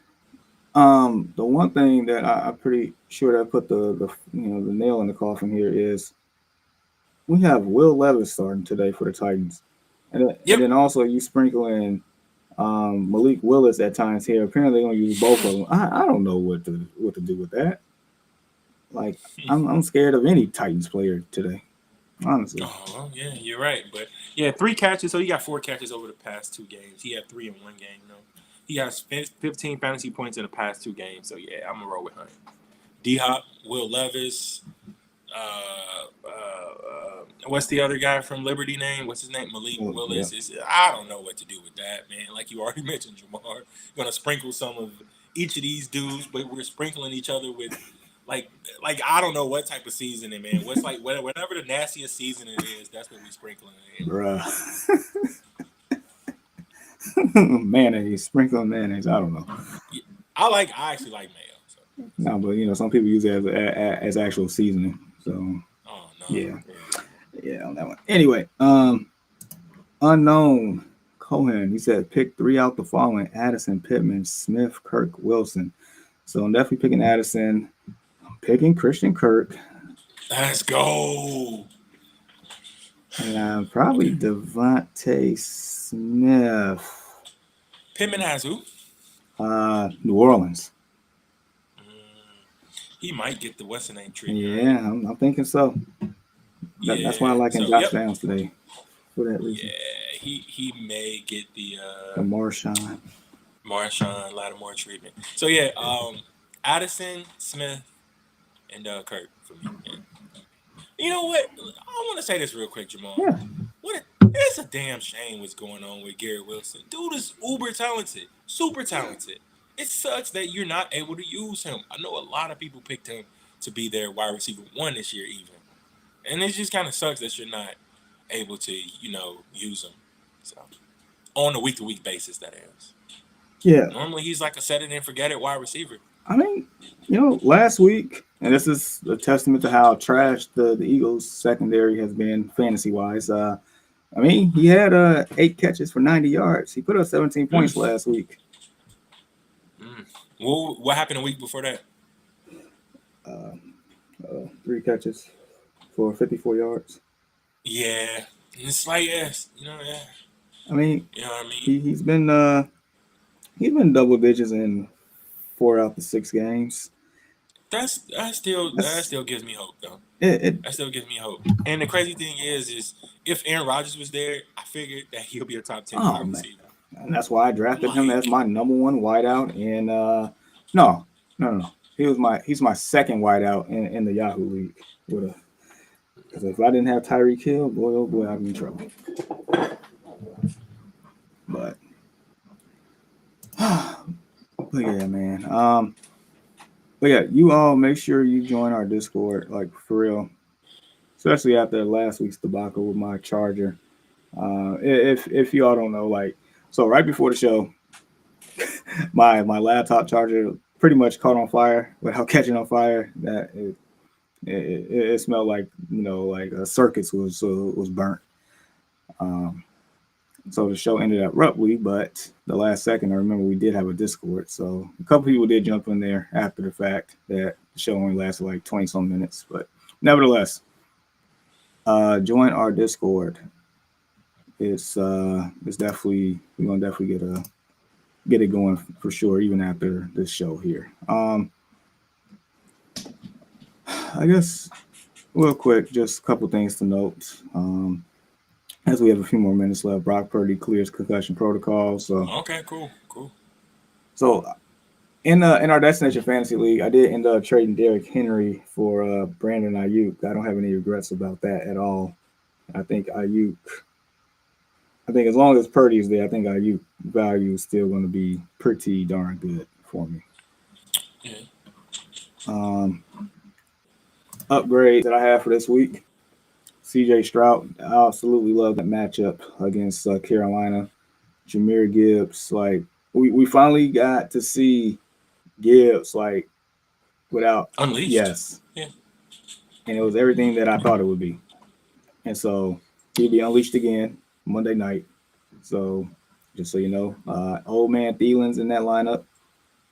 The one thing that I'm pretty sure that put the nail in the coffin here is we have Will Levis starting today for the Titans, and Yep. then also you sprinkle in Malik Willis at times here. Apparently, they're gonna use both of them. I don't know what to do with that. Like I'm scared of any Titans player today, honestly. Oh, well, yeah, you're right. But yeah, 3 catches. So he got 4 catches over the past 2 games. He had three in one game. He has 15 fantasy points in the past 2 games. So yeah, I'm gonna roll with Hunt. D Hop, Will Levis. What's the other guy from Liberty name? What's his name? Malik Well, yeah, Willis. I don't know what to do with that, man. Like you already mentioned, Jamar. Gonna sprinkle some of each of these dudes, but we're sprinkling each other with like I don't know what type of seasoning, man. What's like whatever the nastiest seasoning is, that's what we sprinkling it in. bruh. Mayonnaise, sprinkle mayonnaise. I don't know. Yeah, I actually like mayo. So No, but some people use it as actual seasoning. So oh no, yeah, yeah. yeah, on that one. Anyway, unknown Cohen. He said pick 3 out the following: Addison, Pittman, Smith, Kirk, Wilson. So I'm definitely picking Addison. I'm picking Christian Kirk, Let's go. and I'm probably Okay. Devontae Smith. Pittman has who? New Orleans. Mm, he might get the Western name treatment, right? Yeah, I'm thinking so. That's why I Yeah. like in So Josh yep. Downs today for that reason. Yeah, he may get the The Marshawn. Marshawn Lattimore treatment. So yeah, Addison, Smith, and Kurt for me. Yeah. You know what? I want to say this real quick, Jamal. Yeah, It's a damn shame what's going on with Garrett Wilson. Dude is uber talented, super talented. It sucks that you're not able to use him. I know a lot of people picked him to be their wide receiver 1 this year, even, and it just kind of sucks that you're not able to, use him. So on a week to week basis, that is. yeah. Normally, he's like a set it and forget it wide receiver. I mean, last week, and this is a testament to how trash the Eagles secondary has been fantasy wise. I mean, he had 8 catches for 90 yards. He put up 17 points Mm. last week. Mm. What happened a week before that? Uh, 3 catches for 54 yards. Yeah, it's like yes, yeah, I mean, you know what I mean. he's been double digits in 4 out of the 6 games. that still gives me hope though. It That still gives me hope. And the crazy thing is if Aaron Rodgers was there, I figured that he'll be a top 10 oh wide man, receiver. and that's why I drafted him as Like, my number one wideout. And no. He's my second wideout in the Yahoo league. Because if I didn't have Tyreek Hill, boy oh boy, I'd be in trouble. But but yeah, man. But yeah, you all make sure you join our Discord, like for real. Especially after last week's debacle with my charger. If you all don't know, like, so right before the show, my laptop charger pretty much caught on fire without catching on fire. That it smelled like like a circuits was burnt. Um, so the show ended abruptly, but the last second, I remember we did have a Discord, so a couple people did jump in there after the fact. That the show only lasted like 20 some minutes, but nevertheless, join our Discord. It's definitely we're gonna definitely get it going for sure, even after this show here. I guess real quick, just a couple things to note. As we have a few more minutes left, Brock Purdy clears concussion protocol. okay, cool. So in our Destination Fantasy League, I did end up trading Derrick Henry for Brandon Ayuk. I don't have any regrets about that at all. I think Ayuk. I think as long as Purdy is there, I think Ayuk value is still going to be pretty darn good for me. Yeah. Um, Upgrade that I have for this week. CJ Stroud, I absolutely love that matchup against Carolina. Jahmyr Gibbs, like we finally got to see Gibbs like without Unleashed. yes, Yeah. and it was everything that I thought it would be. And so he'll be unleashed again Monday night. So just so you know, old man Thielen's in that lineup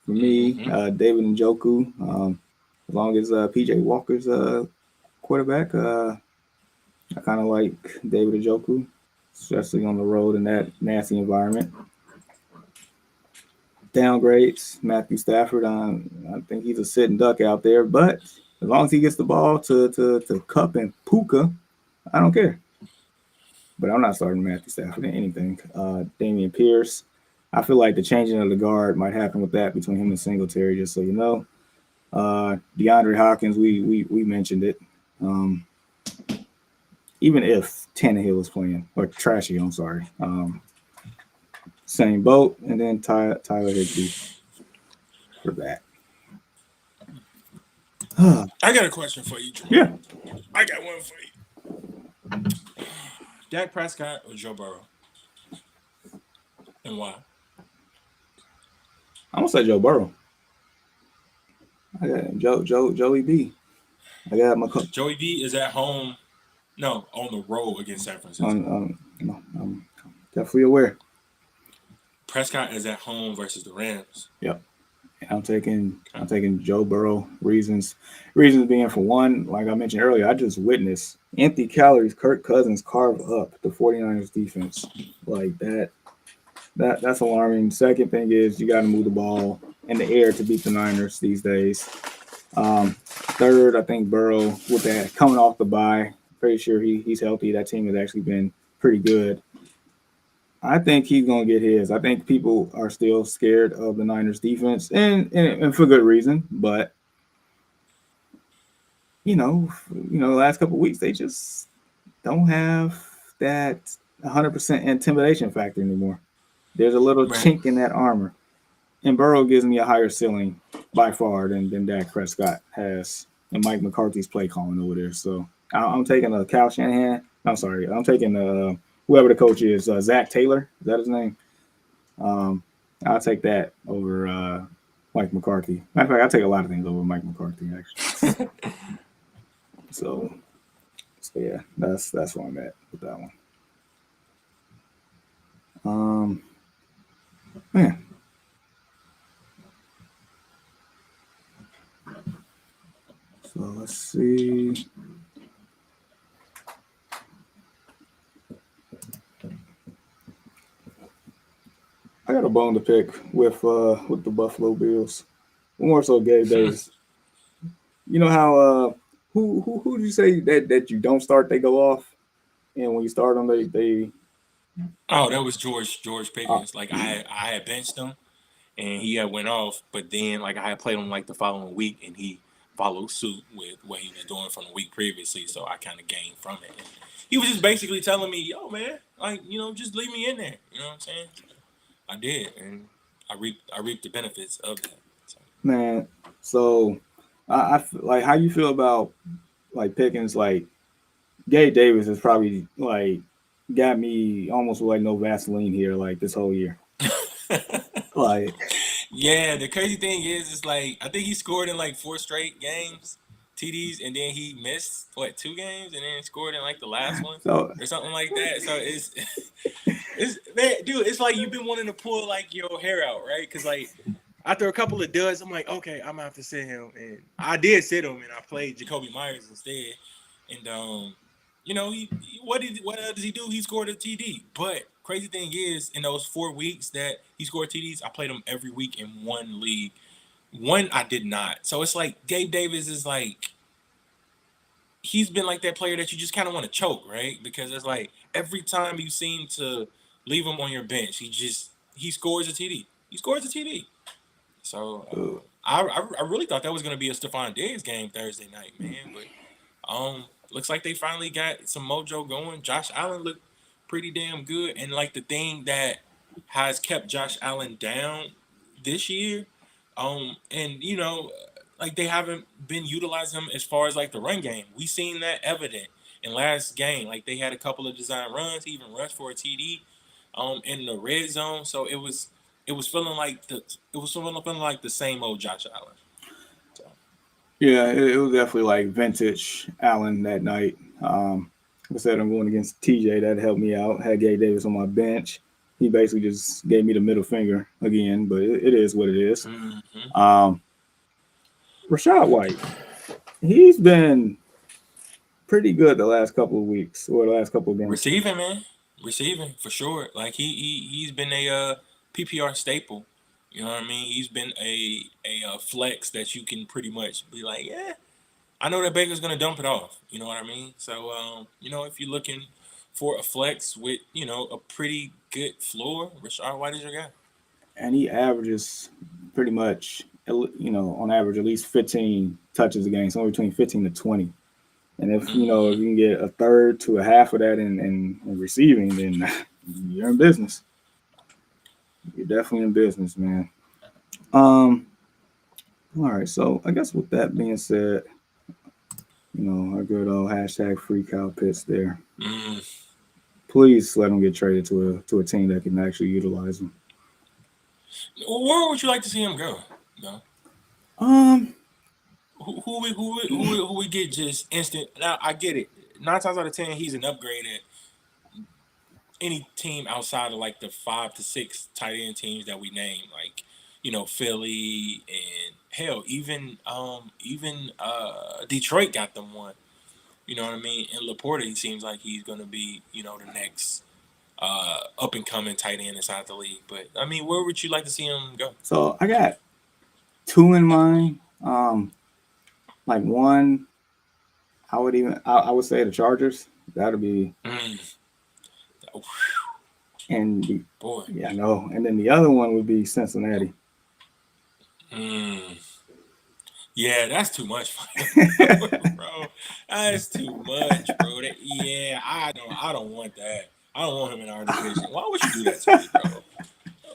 for me. Mm-hmm. David Njoku, as long as PJ Walker's quarterback, I kind of like David Njoku, especially on the road in that nasty environment. Downgrades, Matthew Stafford. I think he's a sitting duck out there, but as long as he gets the ball to Cup and Puka, I don't care. But I'm not starting Matthew Stafford in anything. Damian Pierce. I feel like the changing of the guard might happen with that between him and Singletary, just so you know. DeAndre Hopkins, we mentioned it. Um, Even if Tannehill is playing, or Trashy, I'm sorry. Same boat, and then Tyler Higbee for that. I got a question for you, Jamal. Yeah. I got one for you. Dak Prescott or Joe Burrow? And why? I'm gonna say Joe Burrow. I got Joey B. I got my Joey B is at home. No, on the road against San Francisco. I'm definitely aware. Prescott is at home versus the Rams. Yep. I'm taking Joe Burrow. Reasons being, for one, like I mentioned earlier, I just witnessed empty calories Kirk Cousins carve up the 49ers defense. Like that's alarming. Second thing is you got to move the ball in the air to beat the Niners these days. Third, I think Burrow, with that coming off the bye, pretty sure he's healthy. That team has actually been pretty good. I think he's going to get his. I think people are still scared of the Niners defense, and for good reason. But the last couple of weeks they just don't have that 100% intimidation factor anymore. There's a little Right. chink in that armor, and Burrow gives me a higher ceiling by far than Dak Prescott has, and Mike McCarthy's play calling over there. So I'm taking a Cal Shanahan. I'm sorry, I'm taking whoever the coach is, Zach Taylor. Is that his name? I'll take that over Mike McCarthy. Matter of fact, I'll take a lot of things over Mike McCarthy, actually. so yeah, that's where I'm at with that one. Man. So let's see. I got a bone to pick with the Buffalo Bills. More so Gabe Davis. You know how who did you say that you don't start, they go off, and when you start them, they Oh, that was George uh, Pickens. Like I had benched him, and he had went off, but then like I had played him like the following week, and he followed suit with what he was doing from the week previously. So I kind of gained from it. And he was just basically telling me, "Yo, man, like just leave me in there." You know what I'm saying? So I did, and I reaped the benefits of that. So. man. So like how you feel about like Pickens, like Gabe Davis is probably like got me almost like no Vaseline here like this whole year. Like Yeah, the crazy thing is, it's like I think he scored in like four straight games, TDs, and then he missed what 2 games, and then scored in like the last one so or something like that. So it's it's man, dude, it's like you've been wanting to pull like your hair out, right? Because like after a couple of duds, I'm like, okay, I'm gonna have to sit him, and I did sit him, and I played Jacoby Myers instead, and what else does he do? He scored a TD. But crazy thing is, in those 4 weeks that he scored TDs, I played him every week in one league. One I did not. So it's like Gabe Davis is like he's been like that player that you just kind of want to choke, right? Because it's like every time you seem to leave him on your bench, he scores a TD. He scores a TD. So I really thought that was gonna be a Stephon Diggs game Thursday night, man. But looks like they finally got some mojo going. Josh Allen looked pretty damn good, and like the thing that has kept Josh Allen down this year, and like they haven't been utilizing him as far as like the run game. We seen that evident in last game. Like they had a couple of design runs. He even rushed for a TD, in the red zone. So it was feeling like the same old Josh Allen. So. yeah, it was definitely like vintage Allen that night. Like I said, I'm going against TJ. That helped me out. Had Gabe Davis on my bench. He basically just gave me the middle finger again, but it is what it is. Mm-hmm. Um, Rashad White, he's been pretty good the last couple of weeks or the last couple of games. Receiving, man, receiving for sure. Like he's been a PPR staple. You know what I mean? He's been a flex that you can pretty much be like, yeah, I know that Baker's gonna dump it off. You know what I mean? So if you're looking for a flex with a pretty good floor, Rashad White is your guy. And he averages pretty much, on average at least 15 touches a game, somewhere between 15 to 20. And if Mm-hmm. you can get a third to a half of that in receiving, then you're in business. You're definitely in business, man. Um, all right. So I guess with that being said, our good old hashtag free cow pits there. Mm. Please let them get traded to a team that can actually utilize them. Where would you like to see him go? No. Um, Who we get just instant? Now I get it. 9 times out of 10, he's an upgrade at any team outside of like the 5 to 6 tight end teams that we name, like Philly and hell, even Detroit got them one. You know what I mean? And Laporta, he seems like he's gonna be the next up and coming tight end inside the league. But I mean, where would you like to see him go? so I got two in mind. Like one, I would say the Chargers. That'll be Mm. and Boy. yeah, I know. And then the other one would be Cincinnati. Mm. Yeah, that's too much for him, bro. That's too much, bro. Yeah, I don't want that. I don't want him in our division. Why would you do that to me, bro?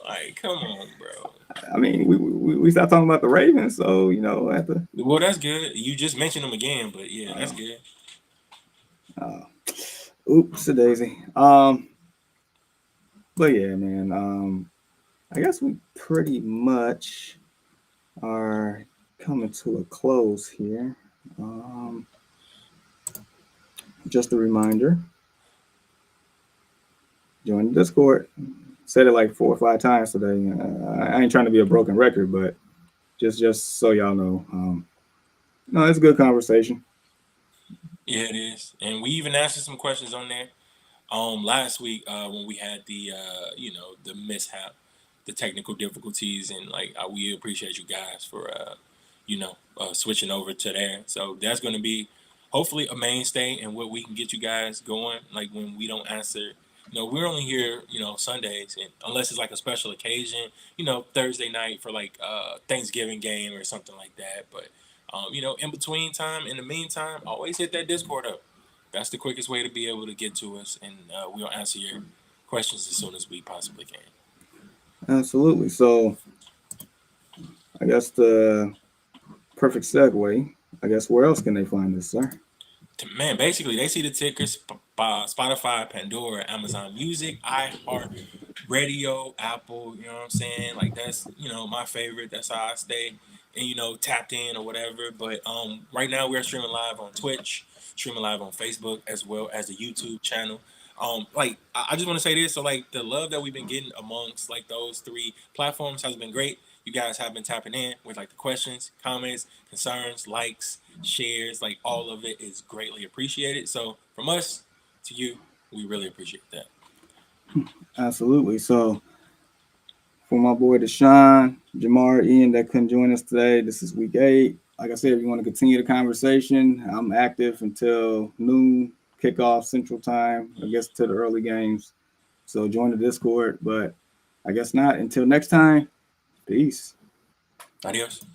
Like, come on, bro. I mean, we stopped talking about the Ravens, so at the Well, that's good. You just mentioned him again, but yeah, that's uh, good. oops, a daisy. But yeah, man. I guess we pretty much are coming to a close here. Um, just a reminder: join the Discord. Said it like 4 or 5 times today. I ain't trying to be a broken record, but just so y'all know, no, it's a good conversation. Yeah, it is. And we even answered some questions on there. Last week, when we had the mishap, the technical difficulties, and like we appreciate you guys for switching over to there. So that's going to be hopefully a mainstay and what we can get you guys going. Like when we don't answer, we're only here, Sundays, and unless it's like a special occasion, Thursday night for like Thanksgiving game or something like that. But in between time, in the meantime, always hit that Discord up. That's the quickest way to be able to get to us, and we'll answer your questions as soon as we possibly can. Absolutely. So I guess the perfect segue. I guess where else can they find this, sir? Man, basically, they see the tickers: Spotify, Pandora, Amazon Music, iHeart Radio, Apple. You know what I'm saying? Like that's my favorite. That's how I stay and tapped in or whatever. But right now we're streaming live on Twitch, streaming live on Facebook as well as the YouTube channel. Like I just want to say this. So like the love that we've been getting amongst like those three platforms has been great. You guys have been tapping in with like the questions, comments, concerns, likes, shares, like all of it is greatly appreciated. So from us to you, we really appreciate that. Absolutely. So for my boy Deshaun, Jahmyr, Ian that couldn't join us today, this is week 8. Like I said, if you want to continue the conversation, I'm active until noon, kickoff Central Time, I guess to the early games. So join the Discord. But I guess not. Until next time, peace. Adios.